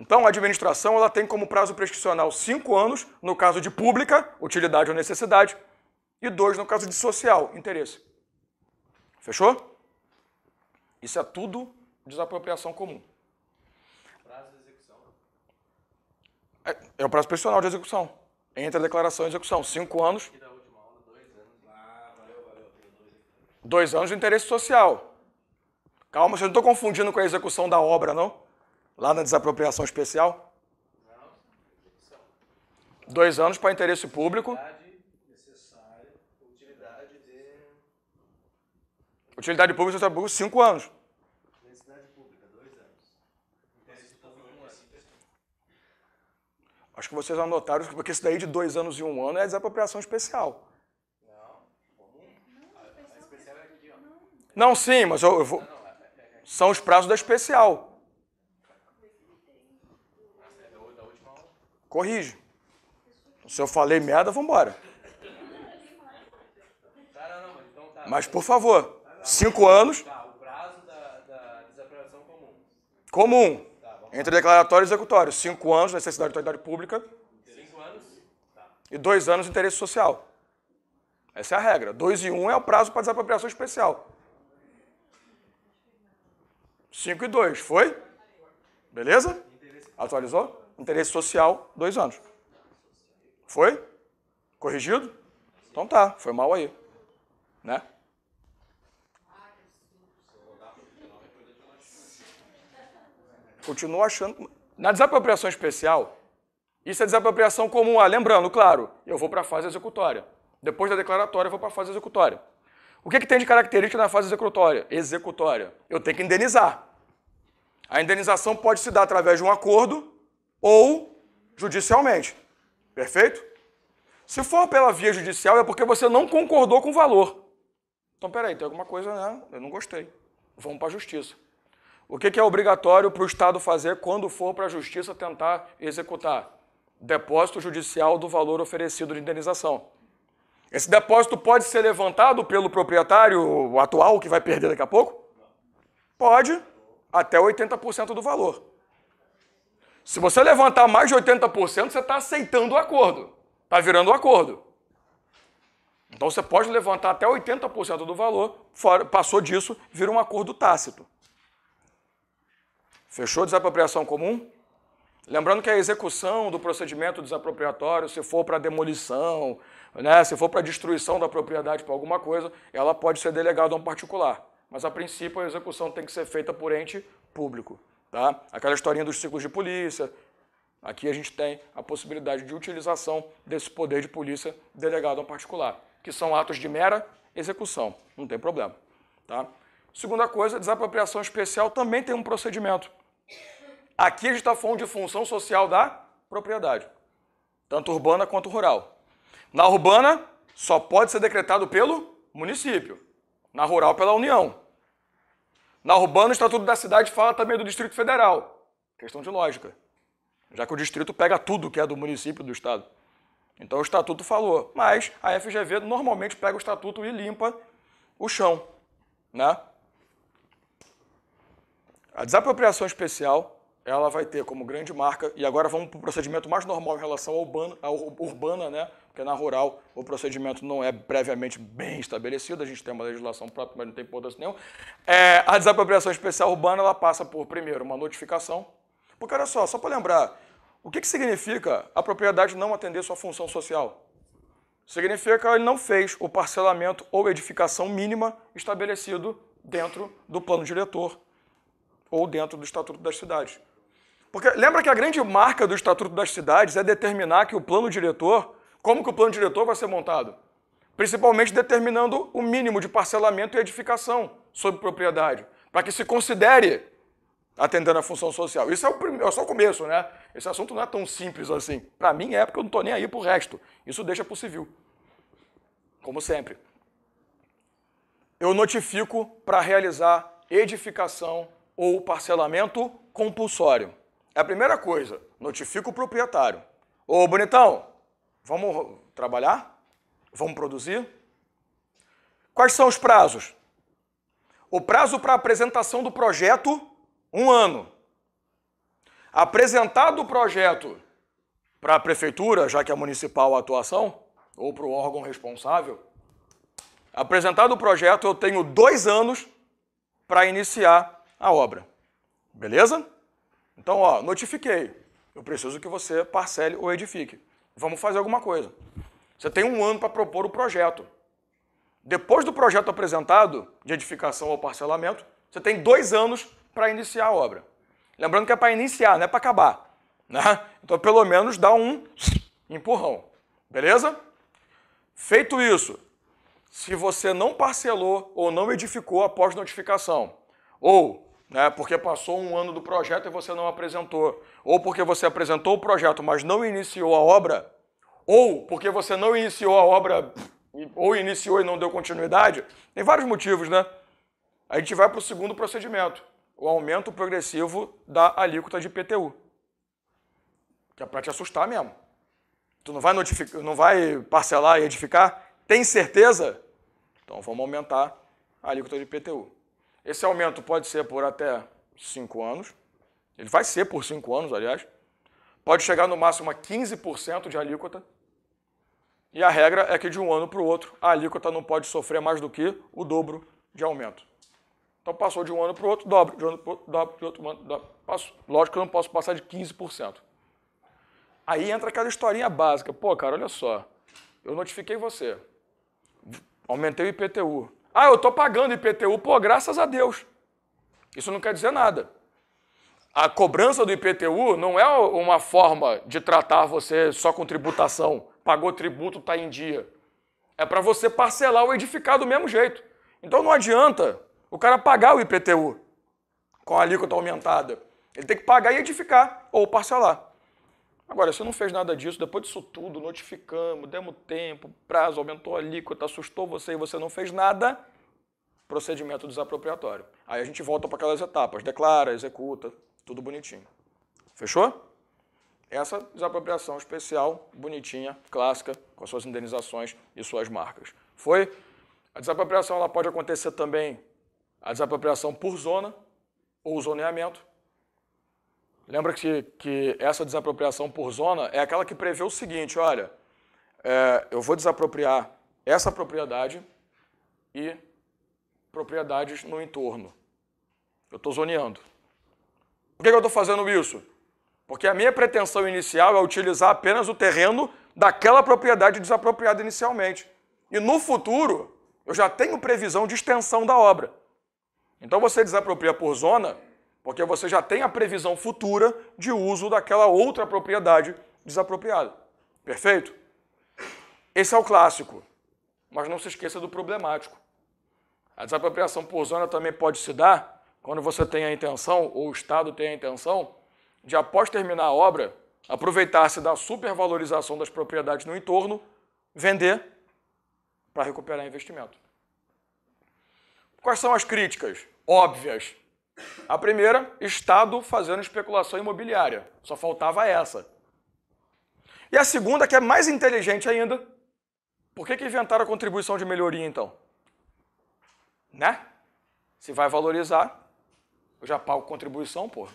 Então, a administração ela tem como prazo prescricional 5 anos, no caso de pública, utilidade ou necessidade, e 2 no caso de social, interesse. Fechou? Isso é tudo desapropriação comum. Prazo de execução. É o prazo prescricional de execução. Entre a declaração e a execução. 5 anos. E da última aula, 2 anos. Valeu. 2 anos de interesse social. Calma, vocês não estão confundindo com a execução da obra, não? Lá na desapropriação especial. Não, execução. 2 anos para interesse público. Necessária, utilidade de... Utilidade pública e social público, 5 anos. Necessidade pública, 2 anos. Interesse público, 1 ano. Acho que vocês anotaram, porque isso daí de 2 anos e 1 ano é desapropriação especial. Não, comum. A especial é aqui, ó. Não, sim, mas eu vou... São os prazos da especial. É da última aula. Corrige. Se eu falei merda, vambora. Tá, não, mas então tá. Mas, por favor, 5 anos, Tá, o prazo da desapropriação comum. comum. Tá, vamos Entre declaratório e executório. 5 anos, necessidade de utilidade pública, 5 anos. Tá. e 2 anos, interesse social. Essa é a regra. 2 e 1 é o prazo para desapropriação especial. 5 e 2, foi? Beleza? Atualizou? Interesse social, 2 anos. Foi? Corrigido? Então tá, foi mal aí. Né? Continuo achando... Na desapropriação especial, isso é desapropriação comum. Lembrando, claro, eu vou para a fase executória. Depois da declaratória, eu vou para a fase executória. O que tem de característica na fase executória? Eu tenho que indenizar. A indenização pode se dar através de um acordo ou judicialmente. Perfeito? Se for pela via judicial, é porque você não concordou com o valor. Então, peraí, tem alguma coisa, né? Eu não gostei. Vamos para a justiça. O que é obrigatório para o Estado fazer quando for para a justiça tentar executar? Depósito judicial do valor oferecido de indenização. Esse depósito pode ser levantado pelo proprietário atual, que vai perder daqui a pouco? Pode, até 80% do valor. Se você levantar mais de 80%, você está aceitando o acordo. Está virando o acordo. Então você pode levantar até 80% do valor, passou disso, vira um acordo tácito. Fechou desapropriação comum? Lembrando que a execução do procedimento desapropriatório, se for para demolição, né, se for para destruição da propriedade para alguma coisa, ela pode ser delegada a um particular. Mas, a princípio, a execução tem que ser feita por ente público. Tá? Aquela historinha dos ciclos de polícia. Aqui a gente tem a possibilidade de utilização desse poder de polícia delegado a um particular, que são atos de mera execução. Não tem problema. Tá? Segunda coisa, desapropriação especial também tem um procedimento. Aqui a gente está falando de função social da propriedade, tanto urbana quanto rural. Na urbana, só pode ser decretado pelo município. Na rural, pela União. Na urbana, o Estatuto da Cidade fala também do Distrito Federal. Questão de lógica. Já que o distrito pega tudo que é do município e do Estado. Então o Estatuto falou. Mas a FGV normalmente pega o Estatuto e limpa o chão. Né? A desapropriação especial, ela vai ter como grande marca, e agora vamos para o procedimento mais normal em relação à urbana, né? Porque na rural o procedimento não é previamente bem estabelecido, a gente tem uma legislação própria, mas não tem importância nenhuma. A desapropriação especial urbana, ela passa por, primeiro, uma notificação. Porque, olha só para lembrar, o que significa a propriedade não atender sua função social? Significa que ele não fez o parcelamento ou edificação mínima estabelecido dentro do plano diretor ou dentro do Estatuto das Cidades. Porque lembra que a grande marca do Estatuto das Cidades é determinar que o plano diretor, como que o plano diretor vai ser montado? Principalmente determinando o mínimo de parcelamento e edificação sobre propriedade, para que se considere atendendo a função social. Isso é só o começo, né? Esse assunto não é tão simples assim. Para mim é porque eu não estou nem aí para o resto. Isso deixa para o civil. Como sempre. Eu notifico para realizar edificação ou parcelamento compulsório. É a primeira coisa. Notifico o proprietário. Ô, bonitão, vamos trabalhar? Vamos produzir? Quais são os prazos? O prazo para apresentação do projeto, 1 ano. Apresentado o projeto para a prefeitura, já que é municipal a atuação, ou para o órgão responsável, apresentado o projeto, eu tenho 2 anos para iniciar a obra. Beleza? Então, ó, notifiquei. Eu preciso que você parcele ou edifique. Vamos fazer alguma coisa. Você tem 1 ano para propor o projeto. Depois do projeto apresentado, de edificação ou parcelamento, você tem 2 anos para iniciar a obra. Lembrando que é para iniciar, não é para acabar. Né? Então, pelo menos, dá um empurrão. Beleza? Feito isso, se você não parcelou ou não edificou após notificação, ou porque passou 1 ano do projeto e você não apresentou, ou porque você apresentou o projeto, mas não iniciou a obra, ou porque você não iniciou a obra, ou iniciou e não deu continuidade, tem vários motivos, né? A gente vai para o segundo procedimento, o aumento progressivo da alíquota de IPTU, que é para te assustar mesmo. Tu não vai parcelar e edificar? Tem certeza? Então vamos aumentar a alíquota de IPTU. Esse aumento pode ser por até 5 anos. Ele vai ser por 5 anos, aliás. Pode chegar no máximo a 15% de alíquota. E a regra é que de um ano para o outro, a alíquota não pode sofrer mais do que o dobro de aumento. Então passou de um ano para o outro, dobra. De um ano para o outro, dobra. De outro ano, dobra. Lógico que eu não posso passar de 15%. Aí entra aquela historinha básica. Pô, cara, olha só. Eu notifiquei você. Aumentei o IPTU. Ah, eu estou pagando IPTU. Pô, graças a Deus. Isso não quer dizer nada. A cobrança do IPTU não é uma forma de tratar você só com tributação. Pagou tributo, está em dia. É para você parcelar ou edificar do mesmo jeito. Então não adianta o cara pagar o IPTU com a alíquota aumentada. Ele tem que pagar e edificar ou parcelar. Agora, você não fez nada disso, depois disso tudo, notificamos, demos tempo, prazo, aumentou a alíquota, assustou você e você não fez nada, procedimento desapropriatório. Aí a gente volta para aquelas etapas, declara, executa, tudo bonitinho. Fechou? Essa desapropriação especial, bonitinha, clássica, com as suas indenizações e suas marcas. Foi? A desapropriação ela pode acontecer também, a desapropriação por zona ou zoneamento. Lembra que essa desapropriação por zona é aquela que prevê o seguinte, olha, eu vou desapropriar essa propriedade e propriedades no entorno. Eu estou zoneando. Por que eu estou fazendo isso? Porque a minha pretensão inicial é utilizar apenas o terreno daquela propriedade desapropriada inicialmente. E no futuro, eu já tenho previsão de extensão da obra. Então você desapropria por zona, porque você já tem a previsão futura de uso daquela outra propriedade desapropriada. Perfeito? Esse é o clássico, mas não se esqueça do problemático. A desapropriação por zona também pode se dar quando você tem a intenção, ou o Estado tem a intenção, de após terminar a obra, aproveitar-se da supervalorização das propriedades no entorno, vender para recuperar investimento. Quais são as críticas? Óbvias. A primeira, Estado fazendo especulação imobiliária. Só faltava essa. E a segunda, que é mais inteligente ainda, por que inventaram a contribuição de melhoria, então? Né? Se vai valorizar, eu já pago contribuição, porra.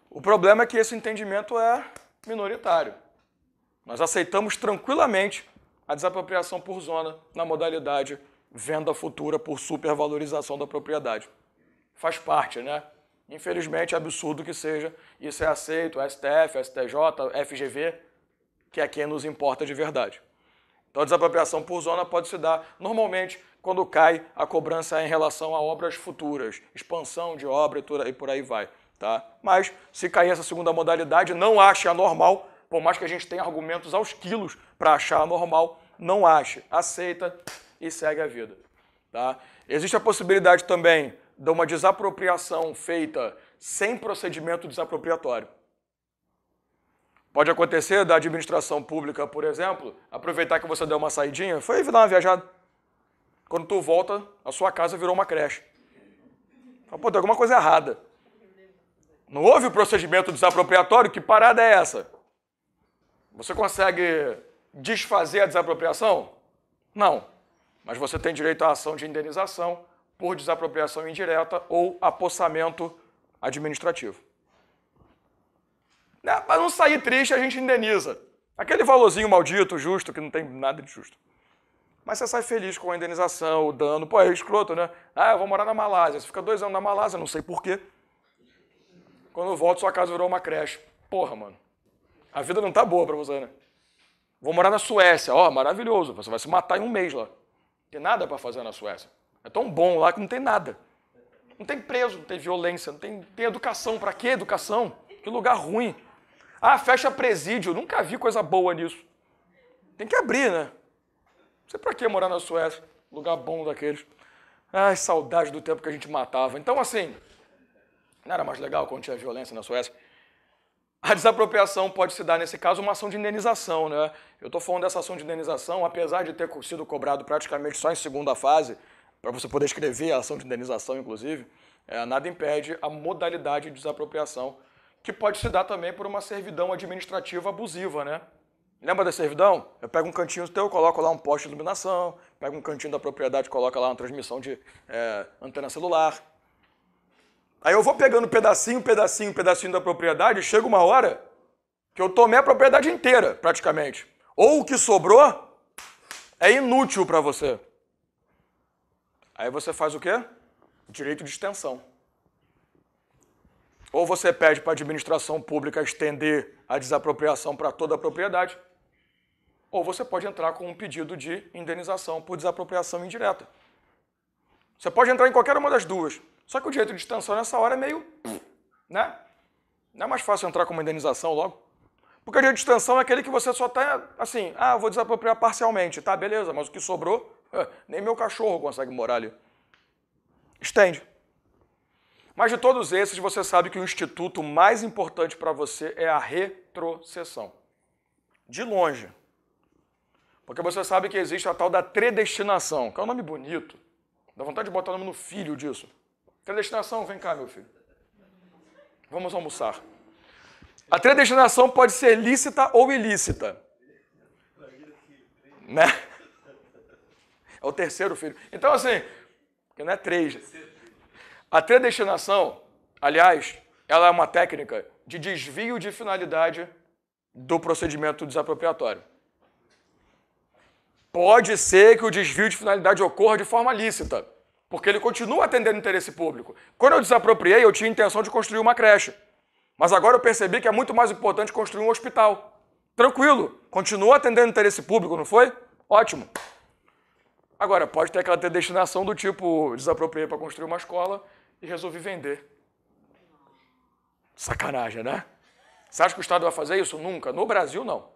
O problema é que esse entendimento é minoritário. Nós aceitamos tranquilamente a desapropriação por zona na modalidade venda futura por supervalorização da propriedade. Faz parte, né? Infelizmente, é absurdo que seja. Isso é aceito, STF, STJ, FGV, que é quem nos importa de verdade. Então, a desapropriação por zona pode se dar, normalmente, quando cai a cobrança em relação a obras futuras, expansão de obra e por aí vai. Tá? Mas, se cair essa segunda modalidade, não ache anormal, por mais que a gente tenha argumentos aos quilos para achar anormal, não ache, aceita e segue a vida. Tá? Existe a possibilidade também de uma desapropriação feita sem procedimento desapropriatório. Pode acontecer da administração pública, por exemplo, aproveitar que você deu uma saidinha, foi dar uma viajada. Quando tu volta, a sua casa virou uma creche. Pô, tem alguma coisa errada. Não houve o procedimento desapropriatório? Que parada é essa? Você consegue desfazer a desapropriação? Não. Mas você tem direito à ação de indenização por desapropriação indireta ou apossamento administrativo. Né? Para não sair triste, a gente indeniza. Aquele valorzinho maldito, justo, que não tem nada de justo. Mas você sai feliz com a indenização, o dano. Pô, é escroto, né? Ah, eu vou morar na Malásia. Você fica 2 anos na Malásia, não sei porquê. Quando eu volto, sua casa virou uma creche. Porra, mano. A vida não tá boa pra você, né? Vou morar na Suécia. Ó, maravilhoso. Você vai se matar em 1 mês lá. Não tem nada pra fazer na Suécia. É tão bom lá que não tem nada. Não tem preso, não tem violência, não tem educação. Pra que educação? Que lugar ruim. Ah, fecha presídio. Nunca vi coisa boa nisso. Tem que abrir, né? Não sei pra que morar na Suécia. Lugar bom daqueles. Ai, saudade do tempo que a gente matava. Então, assim, não era mais legal quando tinha violência na Suécia? A desapropriação pode se dar, nesse caso, uma ação de indenização, né? Eu estou falando dessa ação de indenização, apesar de ter sido cobrado praticamente só em segunda fase, para você poder escrever a ação de indenização, inclusive, nada impede a modalidade de desapropriação, que pode se dar também por uma servidão administrativa abusiva, né? Lembra da servidão? Eu pego um cantinho teu, coloco lá um poste de iluminação, pego um cantinho da propriedade, coloco lá uma transmissão de antena celular. Aí eu vou pegando pedacinho da propriedade, e chega uma hora que eu tomei a propriedade inteira, praticamente. Ou o que sobrou é inútil para você. Aí você faz o quê? Direito de extensão. Ou você pede para a administração pública estender a desapropriação para toda a propriedade, ou você pode entrar com um pedido de indenização por desapropriação indireta. Você pode entrar em qualquer uma das duas. Só que o direito de extensão nessa hora é meio... né? Não é mais fácil entrar com uma indenização logo? Porque o direito de extensão é aquele que você só está assim, eu vou desapropriar parcialmente, tá, beleza, mas o que sobrou, nem meu cachorro consegue morar ali. Estende. Mas de todos esses, você sabe que o instituto mais importante para você é a retrocessão. De longe. Porque você sabe que existe a tal da predestinação, que é um nome bonito. Dá vontade de botar o nome no filho disso. Predestinação, vem cá, meu filho. Vamos almoçar. A predestinação pode ser lícita ou ilícita. Né? É o terceiro filho. Então, assim, porque não é 3. A predestinação, aliás, ela é uma técnica de desvio de finalidade do procedimento desapropriatório. Pode ser que o desvio de finalidade ocorra de forma lícita, porque ele continua atendendo interesse público. Quando eu desapropriei, eu tinha a intenção de construir uma creche. Mas agora eu percebi que é muito mais importante construir um hospital. Tranquilo, continua atendendo interesse público, não foi? Ótimo. Agora, pode ter aquela predestinação do tipo, desapropriei para construir uma escola e resolvi vender. Sacanagem, né? Você acha que o Estado vai fazer isso? Nunca. No Brasil, não.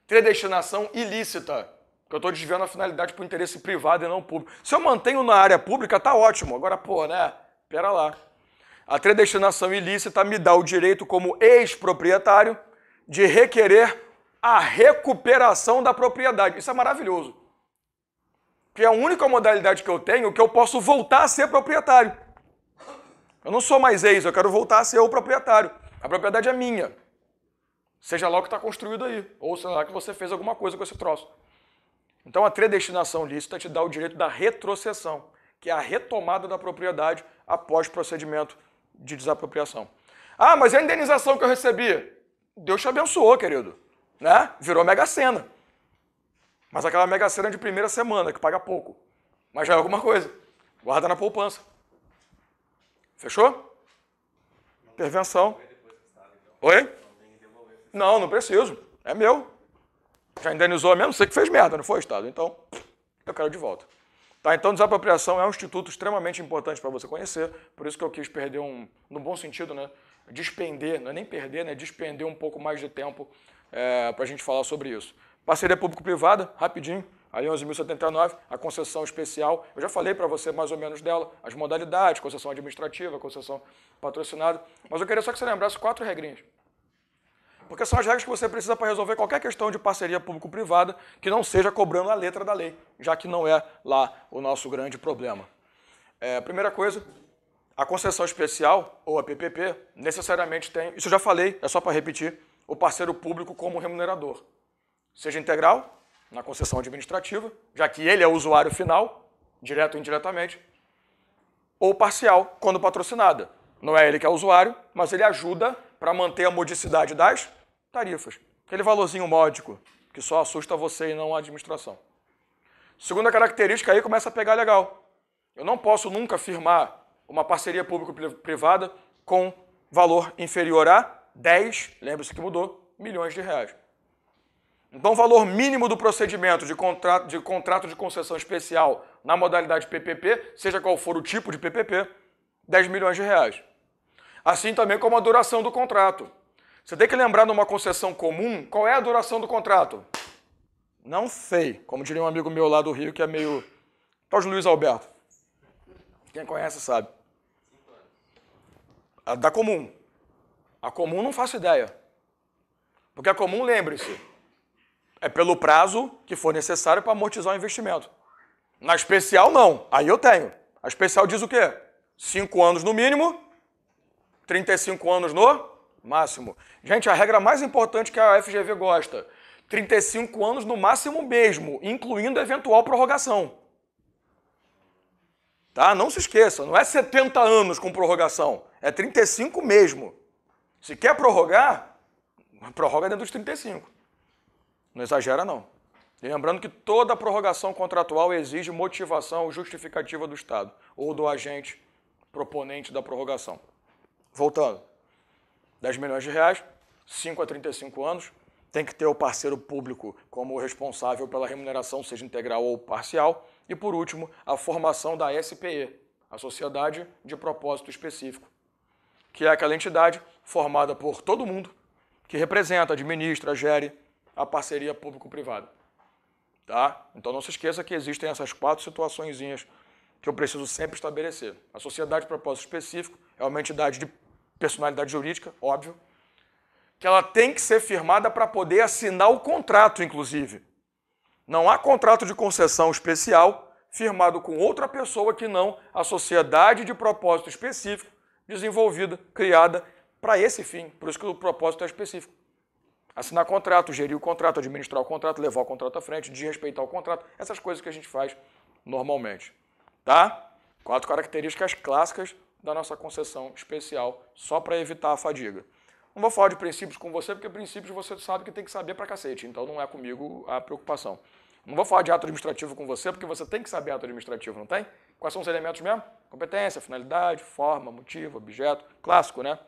Predestinação ilícita, que eu estou desviando a finalidade para o interesse privado e não público. Se eu mantenho na área pública, tá ótimo. Agora, pô, né? Pera lá. A predestinação ilícita me dá o direito, como ex-proprietário, de requerer a recuperação da propriedade. Isso é maravilhoso. Porque é a única modalidade que eu tenho que eu posso voltar a ser proprietário. Eu não sou mais ex, eu quero voltar a ser o proprietário. A propriedade é minha. Seja lá o que está construído aí, ou seja lá que você fez alguma coisa com esse troço. Então a predestinação lícita te dá o direito da retrocessão, que é a retomada da propriedade após procedimento de desapropriação. Ah, mas e a indenização que eu recebi? Deus te abençoou, querido. Né? Virou Mega Sena. Mas aquela Mega Sena de primeira semana, que paga pouco. Mas já é alguma coisa. Guarda na poupança. Fechou? Intervenção. Oi? Não, não preciso. É meu. Já indenizou mesmo? Você que fez merda, não foi, Estado? Então, eu quero de volta. Tá, então, desapropriação é um instituto extremamente importante para você conhecer. Por isso que eu quis perder no bom sentido, né? Despender, não é nem perder, né? Despender um pouco mais de tempo para a gente falar sobre isso. Parceria público-privada, rapidinho. A 11.079, a concessão especial. Eu já falei para você mais ou menos dela. As modalidades, concessão administrativa, concessão patrocinada. Mas eu queria só que você lembrasse 4 regrinhas. Porque são as regras que você precisa para resolver qualquer questão de parceria público-privada que não seja cobrando a letra da lei, já que não é lá o nosso grande problema. Primeira coisa, a concessão especial, ou a PPP, necessariamente tem, isso eu já falei, é só para repetir, o parceiro público como remunerador. Seja integral, na concessão administrativa, já que ele é o usuário final, direto ou indiretamente, ou parcial, quando patrocinada. Não é ele que é o usuário, mas ele ajuda para manter a modicidade das tarifas. Aquele valorzinho módico, que só assusta você e não a administração. Segunda característica aí começa a pegar legal. Eu não posso nunca firmar uma parceria público-privada com valor inferior a 10, lembre-se que mudou, milhões de reais. Então, o valor mínimo do procedimento de contrato de concessão especial na modalidade PPP, seja qual for o tipo de PPP, 10 milhões de reais. Assim também como a duração do contrato. Você tem que lembrar numa concessão comum, qual é a duração do contrato? Não sei, como diria um amigo meu lá do Rio, que é meio... Tal de Luiz Alberto. Quem conhece sabe. A da comum. A comum não faço ideia. Porque a comum, lembre-se, é pelo prazo que for necessário para amortizar o investimento. Na especial, não. Aí eu tenho. A especial diz o quê? 5 anos no mínimo, 35 anos no máximo. Gente, a regra mais importante que a FGV gosta, 35 anos no máximo mesmo, incluindo eventual prorrogação. Tá? Não se esqueça, não é 70 anos com prorrogação, é 35 mesmo. Se quer prorrogar, prorroga dentro dos 35. Não exagera, não. E lembrando que toda prorrogação contratual exige motivação justificativa do Estado ou do agente proponente da prorrogação. Voltando, 10 milhões de reais, 5 a 35 anos, tem que ter o parceiro público como responsável pela remuneração, seja integral ou parcial. E, por último, a formação da SPE, a Sociedade de Propósito Específico, que é aquela entidade formada por todo mundo que representa, administra, gere a parceria público-privada. Tá? Então não se esqueça que existem essas 4 situaçõezinhas que eu preciso sempre estabelecer. A Sociedade de Propósito Específico é uma entidade de personalidade jurídica, óbvio, que ela tem que ser firmada para poder assinar o contrato, inclusive. Não há contrato de concessão especial firmado com outra pessoa que não a Sociedade de Propósito Específico, desenvolvida, criada para esse fim. Por isso que o propósito é específico. Assinar contrato, gerir o contrato, administrar o contrato, levar o contrato à frente, desrespeitar o contrato, essas coisas que a gente faz normalmente. Tá? 4 características clássicas da nossa concessão especial, só para evitar a fadiga. Não vou falar de princípios com você, porque princípios você sabe que tem que saber pra cacete, então não é comigo a preocupação. Não vou falar de ato administrativo com você, porque você tem que saber ato administrativo, não tem? Quais são os elementos mesmo? Competência, finalidade, forma, motivo, objeto. Clássico, né?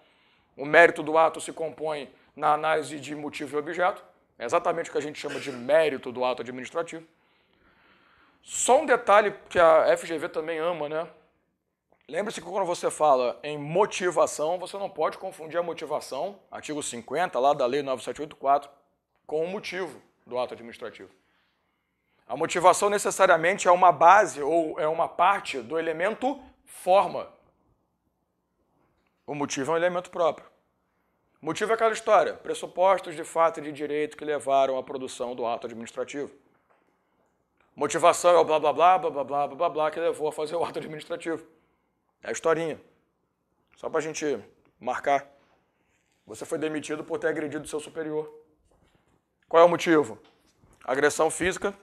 O mérito do ato se compõe na análise de motivo e objeto. É exatamente o que a gente chama de mérito do ato administrativo. Só um detalhe que a FGV também ama, né? Lembre-se que quando você fala em motivação, você não pode confundir a motivação, artigo 50, lá da Lei 9784, com o motivo do ato administrativo. A motivação necessariamente é uma base ou é uma parte do elemento forma. O motivo é um elemento próprio. O motivo é aquela história, pressupostos de fato e de direito que levaram à produção do ato administrativo. Motivação é o blá blá blá, blá blá blá, blá blá blá que levou a fazer o ato administrativo. É a historinha. Só para a gente marcar. Você foi demitido por ter agredido seu superior. Qual é o motivo? Agressão física,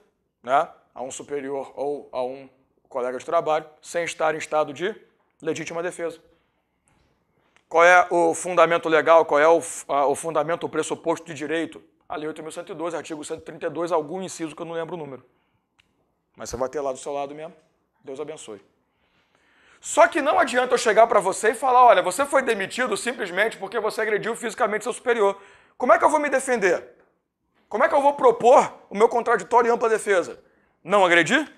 né, a um superior ou a um colega de trabalho, sem estar em estado de legítima defesa. Qual é o fundamento legal? Qual é o fundamento, o pressuposto de direito? A Lei 8.112, artigo 132, algum inciso que eu não lembro o número. Mas você vai ter lá do seu lado mesmo. Deus abençoe. Só que não adianta eu chegar para você e falar, olha, você foi demitido simplesmente porque você agrediu fisicamente seu superior. Como é que eu vou me defender? Como é que eu vou propor o meu contraditório e ampla defesa? Não agredi?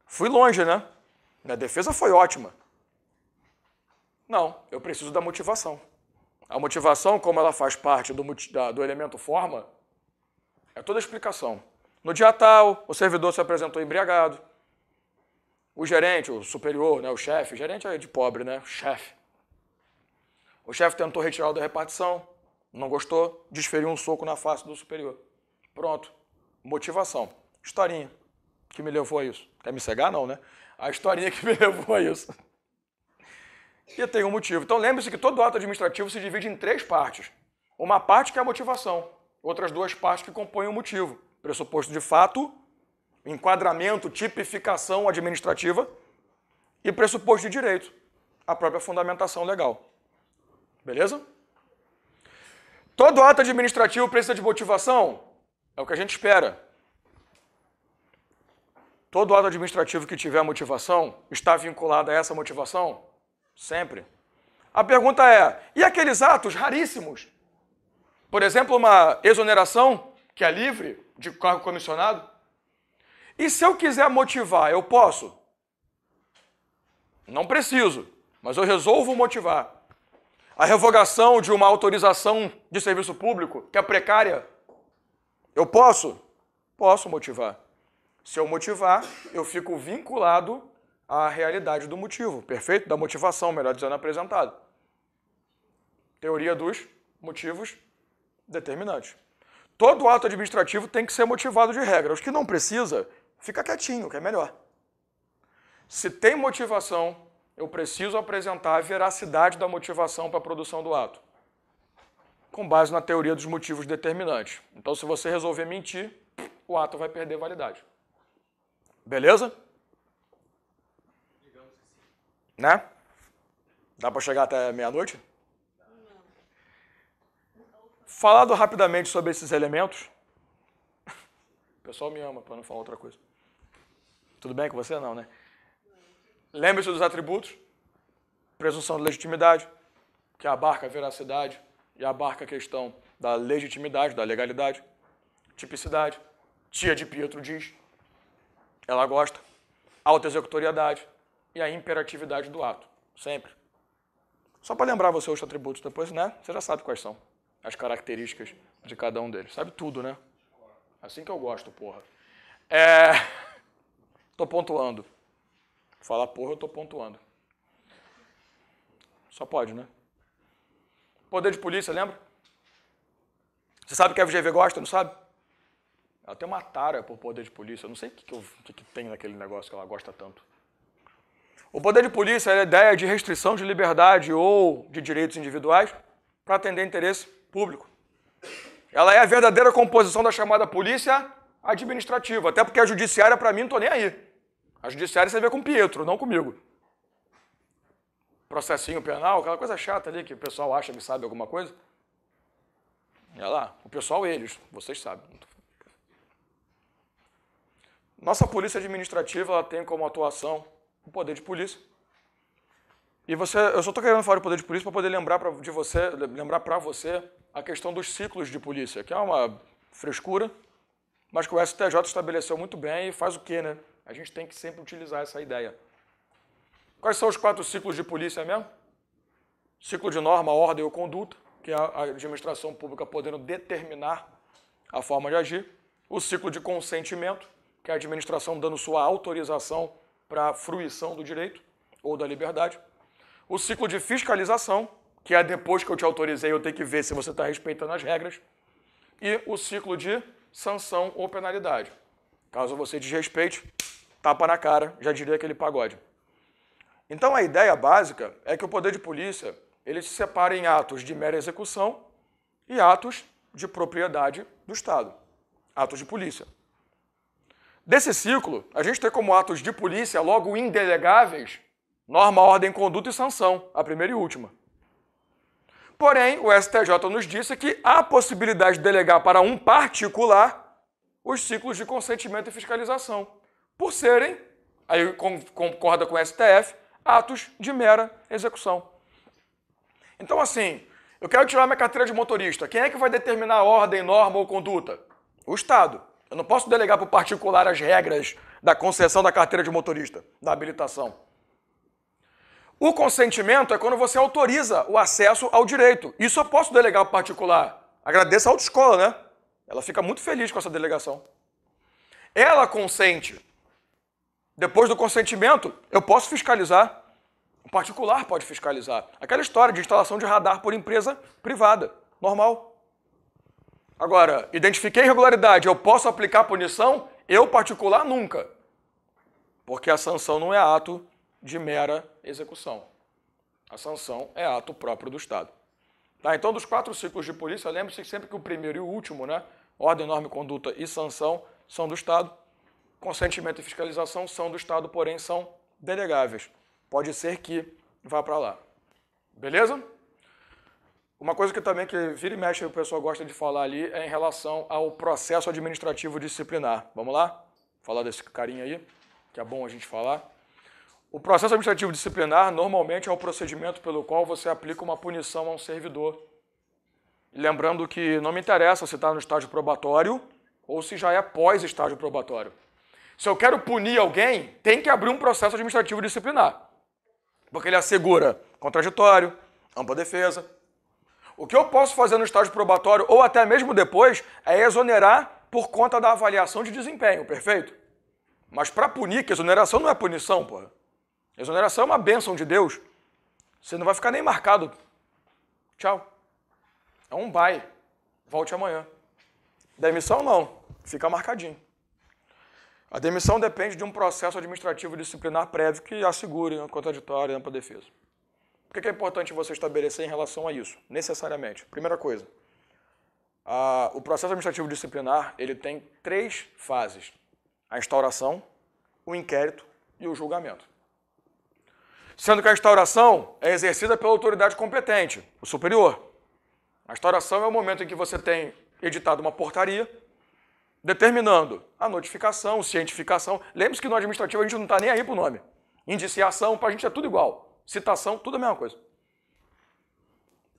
Fui longe, né? Minha defesa foi ótima. Não, eu preciso da motivação. A motivação, como ela faz parte do elemento forma, é toda a explicação. No dia tal, o servidor se apresentou embriagado. O gerente, o superior, né, o chefe, gerente é de pobre, né? Chefe. O chefe tentou retirá-lo da repartição, não gostou, desferiu um soco na face do superior. Pronto. Motivação. Historinha que me levou a isso. Quer me cegar? Não, né? A historinha que me levou a isso. E tem um motivo. Então lembre-se que todo ato administrativo se divide em 3 partes. Uma parte que é a motivação, outras 2 partes que compõem o motivo. Pressuposto de fato, enquadramento, tipificação administrativa e pressuposto de direito, a própria fundamentação legal. Beleza? Todo ato administrativo precisa de motivação? É o que a gente espera. Todo ato administrativo que tiver motivação está vinculado a essa motivação? Sempre. A pergunta é, e aqueles atos raríssimos? Por exemplo, uma exoneração, que é livre, de cargo comissionado? E se eu quiser motivar, eu posso? Não preciso, mas eu resolvo motivar. A revogação de uma autorização de serviço público, que é precária, eu posso? Posso motivar. Se eu motivar, eu fico vinculado à realidade do motivo, perfeito? Da motivação, melhor dizendo, apresentado. Teoria dos motivos determinantes. Todo ato administrativo tem que ser motivado de regra. Os que não precisa, fica quietinho, que é melhor. Se tem motivação, eu preciso apresentar a veracidade da motivação para a produção do ato, com base na teoria dos motivos determinantes. Então, se você resolver mentir, o ato vai perder validade. Beleza? Digamos que sim. Né? Dá para chegar até meia-noite? Falando rapidamente sobre esses elementos. O pessoal me ama para não falar outra coisa. Tudo bem com você? Não, né? Lembre-se dos atributos. Presunção de legitimidade, que abarca a veracidade e abarca a questão da legitimidade, da legalidade. Tipicidade. Tia de Pietro diz. Ela gosta. Autoexecutoriedade e a imperatividade do ato. Sempre. Só para lembrar você os atributos depois, né? Você já sabe quais são as características de cada um deles. Sabe tudo, né? Assim que eu gosto, porra. Tô pontuando. Falar porra, eu tô pontuando. Só pode, né? Poder de polícia, lembra? Você sabe que a FGV gosta, não sabe? Ela tem uma tara por poder de polícia. Eu não sei o que tem naquele negócio que ela gosta tanto. O poder de polícia é a ideia de restrição de liberdade ou de direitos individuais para atender interesse público. Ela é a verdadeira composição da chamada polícia administrativa, até porque a judiciária, para mim, não estou nem aí. A judiciária você vê com Pietro, não comigo. Processinho penal, aquela coisa chata ali que o pessoal acha que sabe alguma coisa. Olha lá, o pessoal, eles, vocês sabem. Nossa polícia administrativa ela tem como atuação o poder de polícia. E eu só estou querendo falar do poder de polícia para poder lembrar para você a questão dos ciclos de polícia, que é uma frescura, mas que o STJ estabeleceu muito bem e faz o quê, né? A gente tem que sempre utilizar essa ideia. Quais são os 4 ciclos de polícia mesmo? Ciclo de norma, ordem ou conduta, que é a administração pública podendo determinar a forma de agir. O ciclo de consentimento, que é a administração dando sua autorização para a fruição do direito ou da liberdade. O ciclo de fiscalização, que é depois que eu te autorizei, eu tenho que ver se você está respeitando as regras. E o ciclo de sanção ou penalidade. Caso você desrespeite, tapa na cara, já diria aquele pagode. Então a ideia básica é que o poder de polícia ele se separa em atos de mera execução e atos de propriedade do Estado. Atos de polícia. Desse ciclo, a gente tem como atos de polícia logo indelegáveis norma, ordem, conduta e sanção, a primeira e última. Porém, o STJ nos disse que há possibilidade de delegar para um particular os ciclos de consentimento e fiscalização, por serem, aí concorda com o STF, atos de mera execução. Então, assim, eu quero tirar minha carteira de motorista. Quem é que vai determinar a ordem, norma ou conduta? O Estado. Eu não posso delegar para o particular as regras da concessão da carteira de motorista, da habilitação. O consentimento é quando você autoriza o acesso ao direito. Isso eu posso delegar para o particular. Agradeço a autoescola, né? Ela fica muito feliz com essa delegação. Ela consente. Depois do consentimento, eu posso fiscalizar. O particular pode fiscalizar. Aquela história de instalação de radar por empresa privada. Normal. Agora, identifiquei irregularidade, eu posso aplicar punição? Eu, particular, nunca. Porque a sanção não é ato de mera execução. A sanção é ato próprio do Estado. Tá? Então, dos 4 ciclos de polícia, lembre-se sempre que o primeiro e o último, né? Ordem, norma, conduta e sanção, são do Estado. Consentimento e fiscalização são do Estado, porém são delegáveis. Pode ser que vá para lá. Beleza? Uma coisa que também que vira e mexe o pessoal gosta de falar ali é em relação ao processo administrativo disciplinar. Vamos lá? Falar desse carinha aí, que é bom a gente falar. O processo administrativo disciplinar normalmente é o procedimento pelo qual você aplica uma punição a um servidor. Lembrando que não me interessa se está no estágio probatório ou se já é pós-estágio probatório. Se eu quero punir alguém, tem que abrir um processo administrativo disciplinar. Porque ele assegura contraditório, ampla defesa. O que eu posso fazer no estágio probatório ou até mesmo depois é exonerar por conta da avaliação de desempenho, perfeito? Mas para punir, que exoneração não é punição, porra. Exoneração é uma bênção de Deus. Você não vai ficar nem marcado. Tchau. É um bye. Volte amanhã. Demissão não. Fica marcadinho. A demissão depende de um processo administrativo disciplinar prévio que assegure a contraditória e ampla defesa. O que é importante você estabelecer em relação a isso? Necessariamente. Primeira coisa. O processo administrativo disciplinar ele tem 3 fases. A instauração, o inquérito e o julgamento. Sendo que a instauração é exercida pela autoridade competente, o superior. A instauração é o momento em que você tem editado uma portaria, determinando a notificação, cientificação. Lembre-se que no administrativo a gente não está nem aí para o nome. Indiciação, para a gente é tudo igual. Citação, tudo a mesma coisa.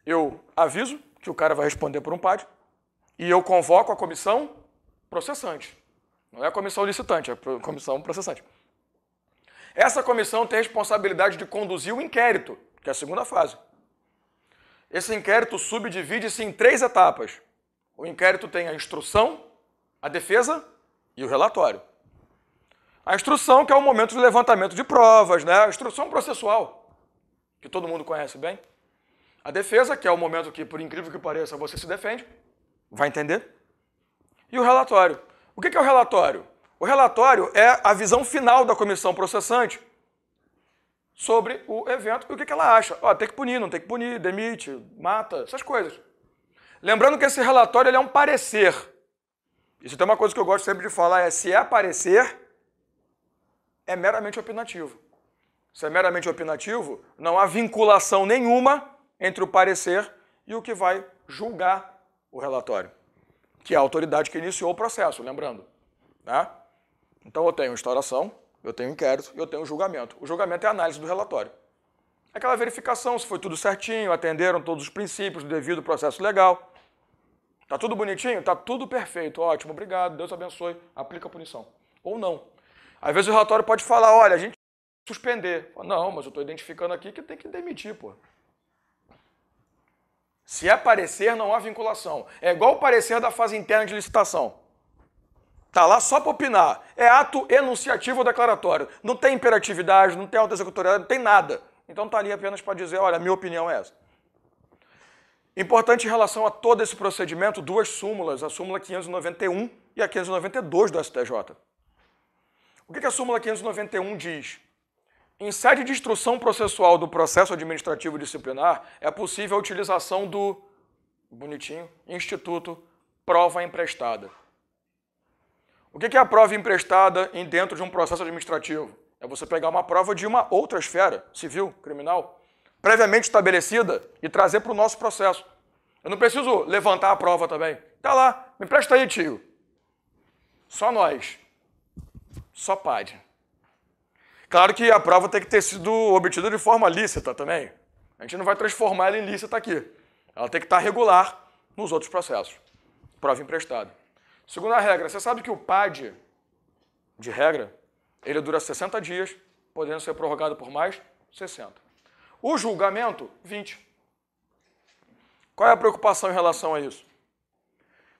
Eu aviso que o cara vai responder por um PAD e eu convoco a comissão processante. Não é a comissão licitante, é a comissão processante. Essa comissão tem a responsabilidade de conduzir o inquérito, que é a segunda fase. Esse inquérito subdivide-se em 3 etapas. O inquérito tem a instrução, a defesa e o relatório. A instrução, que é o momento de levantamento de provas, né? A instrução processual, que todo mundo conhece bem. A defesa, que é o momento que, por incrível que pareça, você se defende, vai entender. E o relatório. O que é o relatório? O relatório é a visão final da comissão processante sobre o evento e o que ela acha. Tem que punir, não tem que punir, demite, mata, essas coisas. Lembrando que esse relatório ele é um parecer. Isso tem uma coisa que eu gosto sempre de falar, se é parecer, é meramente opinativo. Se é meramente opinativo, não há vinculação nenhuma entre o parecer e o que vai julgar o relatório, que é a autoridade que iniciou o processo, lembrando. Né? Então eu tenho instauração, eu tenho inquérito e eu tenho julgamento. O julgamento é a análise do relatório. Aquela verificação, se foi tudo certinho, atenderam todos os princípios do devido processo legal. Tá tudo bonitinho? Tá tudo perfeito, ótimo, obrigado, Deus abençoe, aplica a punição. Ou não. Às vezes o relatório pode falar, olha, a gente vai suspender. Não, mas eu estou identificando aqui que tem que demitir, pô. Se é parecer, não há vinculação. É igual o parecer da fase interna de licitação. Está lá só para opinar. É ato enunciativo ou declaratório. Não tem imperatividade, não tem auto-executoriedade, não tem nada. Então está ali apenas para dizer, olha, a minha opinião é essa. Importante em relação a todo esse procedimento, 2 súmulas, a súmula 591 e a 592 do STJ. O que a súmula 591 diz? Em sede de instrução processual do processo administrativo disciplinar, é possível a utilização do, bonitinho, instituto prova emprestada. O que é a prova emprestada dentro de um processo administrativo? É você pegar uma prova de uma outra esfera, civil, criminal, previamente estabelecida e trazer para o nosso processo. Eu não preciso levantar a prova também. Tá lá, me empresta aí, tio. Só nós. Só PAD. Claro que a prova tem que ter sido obtida de forma lícita também. A gente não vai transformar ela em lícita aqui. Ela tem que estar regular nos outros processos. Prova emprestada. Segunda regra, você sabe que o PAD, de regra, ele dura 60 dias, podendo ser prorrogado por mais 60. O julgamento, 20. Qual é a preocupação em relação a isso?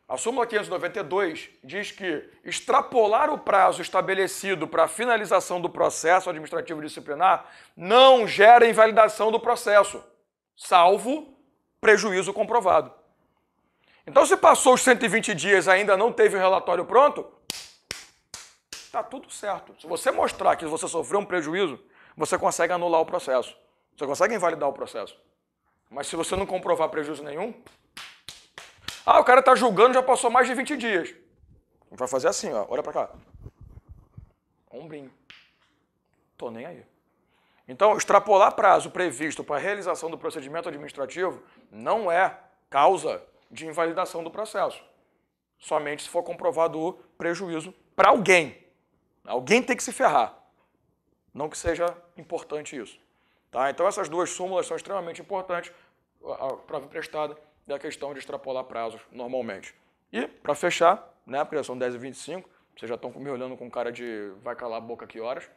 A súmula 592 diz que extrapolar o prazo estabelecido para a finalização do processo administrativo disciplinar não gera invalidação do processo, salvo prejuízo comprovado. Então, se passou os 120 dias e ainda não teve o relatório pronto, está tudo certo. Se você mostrar que você sofreu um prejuízo, você consegue anular o processo. Você consegue invalidar o processo. Mas se você não comprovar prejuízo nenhum... o cara está julgando, já passou mais de 20 dias. A gente vai fazer assim, ó, olha para cá. Ombrinho. Tô nem aí. Então, extrapolar prazo previsto para a realização do procedimento administrativo não é causa de invalidação do processo. Somente se for comprovado o prejuízo para alguém. Alguém tem que se ferrar. Não que seja importante isso. Tá? Então, essas duas súmulas são extremamente importantes, a prova emprestada e a questão de extrapolar prazos normalmente. E, para fechar, né, porque são 10h25, vocês já estão me olhando com cara de vai calar a boca que horas.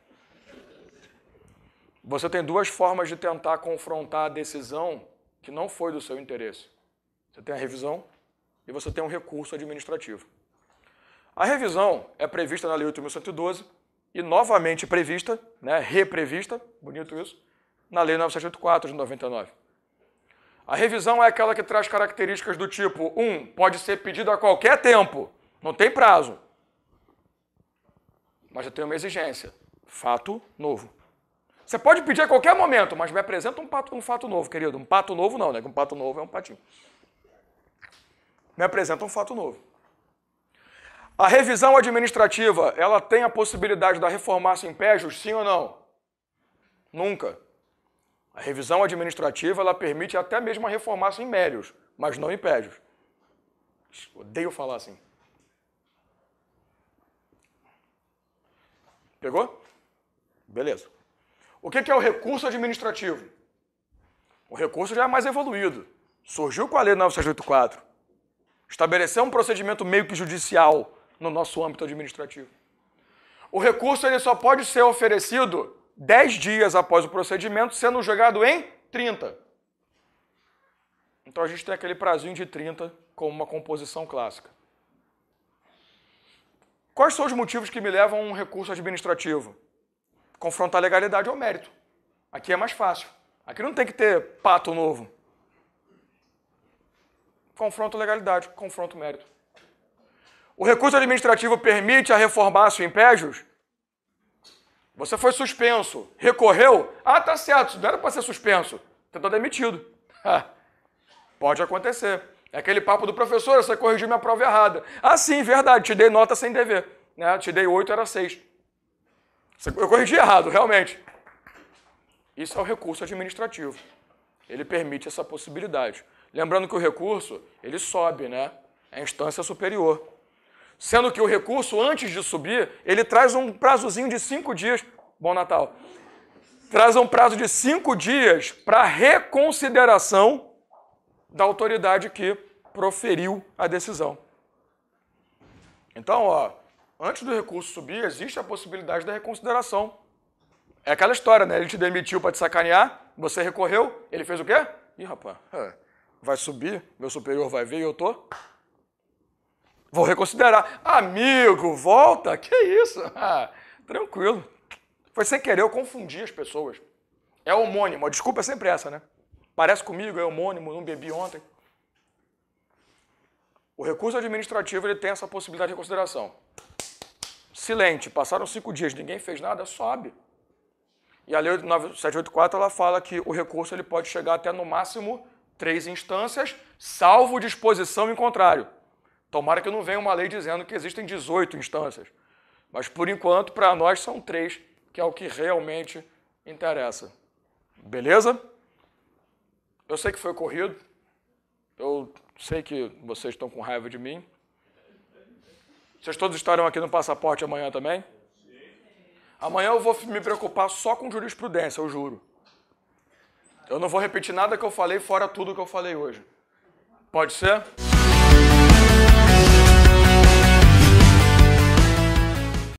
Você tem duas formas de tentar confrontar a decisão que não foi do seu interesse. Você tem a revisão e você tem um recurso administrativo. A revisão é prevista na Lei 8.112 e novamente prevista, né, reprevista, bonito isso, na Lei 9.784 de 99. A revisão é aquela que traz características do tipo 1. Pode ser pedido a qualquer tempo, não tem prazo. Mas eu tenho uma exigência, fato novo. Você pode pedir a qualquer momento, mas me apresenta um fato novo, querido. Um pato novo não, né? Um pato novo é um patinho. Me apresenta um fato novo. A revisão administrativa, ela tem a possibilidade da reformar-se em pégios, sim ou não? Nunca. A revisão administrativa, ela permite até mesmo a reformar-se em mérios, mas não em pégios. Odeio falar assim. Pegou? Beleza. O que é o recurso administrativo? O recurso já é mais evoluído. Surgiu com a Lei 9.784. Estabeleceu um procedimento meio que judicial no nosso âmbito administrativo. O recurso ele só pode ser oferecido 10 dias após o procedimento, sendo julgado em 30. Então a gente tem aquele prazinho de 30 como uma composição clássica. Quais são os motivos que me levam a um recurso administrativo? Confrontar legalidade ou mérito. Aqui é mais fácil. Aqui não tem que ter pato novo. Confronto legalidade, confronto mérito. O recurso administrativo permite a reformar-se em pégios? Você foi suspenso, recorreu? Ah, tá certo, não era para ser suspenso. Você está demitido. Pode acontecer. É aquele papo do professor, você corrigiu minha prova errada. Ah, sim, verdade, te dei nota sem dever. Né? Te dei 8, era 6. Eu corrigi errado, realmente. Isso é o recurso administrativo. Ele permite essa possibilidade. Lembrando que o recurso, ele sobe, né? É a instância superior. Sendo que o recurso, antes de subir, ele traz um prazozinho de 5 dias. Bom Natal. Traz um prazo de 5 dias para reconsideração da autoridade que proferiu a decisão. Então, ó, antes do recurso subir, existe a possibilidade da reconsideração. É aquela história, né? Ele te demitiu para te sacanear, você recorreu, ele fez o quê? Ih, rapaz, vai subir, meu superior vai ver e eu tô... Vou reconsiderar. Amigo, volta, que isso? Tranquilo. Foi sem querer, eu confundi as pessoas. É homônimo, a desculpa é sempre essa, né? Parece comigo, é homônimo, não bebi ontem. O recurso administrativo ele tem essa possibilidade de reconsideração. Silente, passaram 5 dias, ninguém fez nada, sobe. E a Lei 9.784 ela fala que o recurso ele pode chegar até no máximo 3 instâncias, salvo disposição em contrário. Tomara que não venha uma lei dizendo que existem 18 instâncias. Mas, por enquanto, para nós são 3, que é o que realmente interessa. Beleza? Eu sei que foi corrido. Eu sei que vocês estão com raiva de mim. Vocês todos estarão aqui no Passaporte amanhã também? Amanhã eu vou me preocupar só com jurisprudência, eu juro. Eu não vou repetir nada que eu falei, fora tudo que eu falei hoje. Pode ser?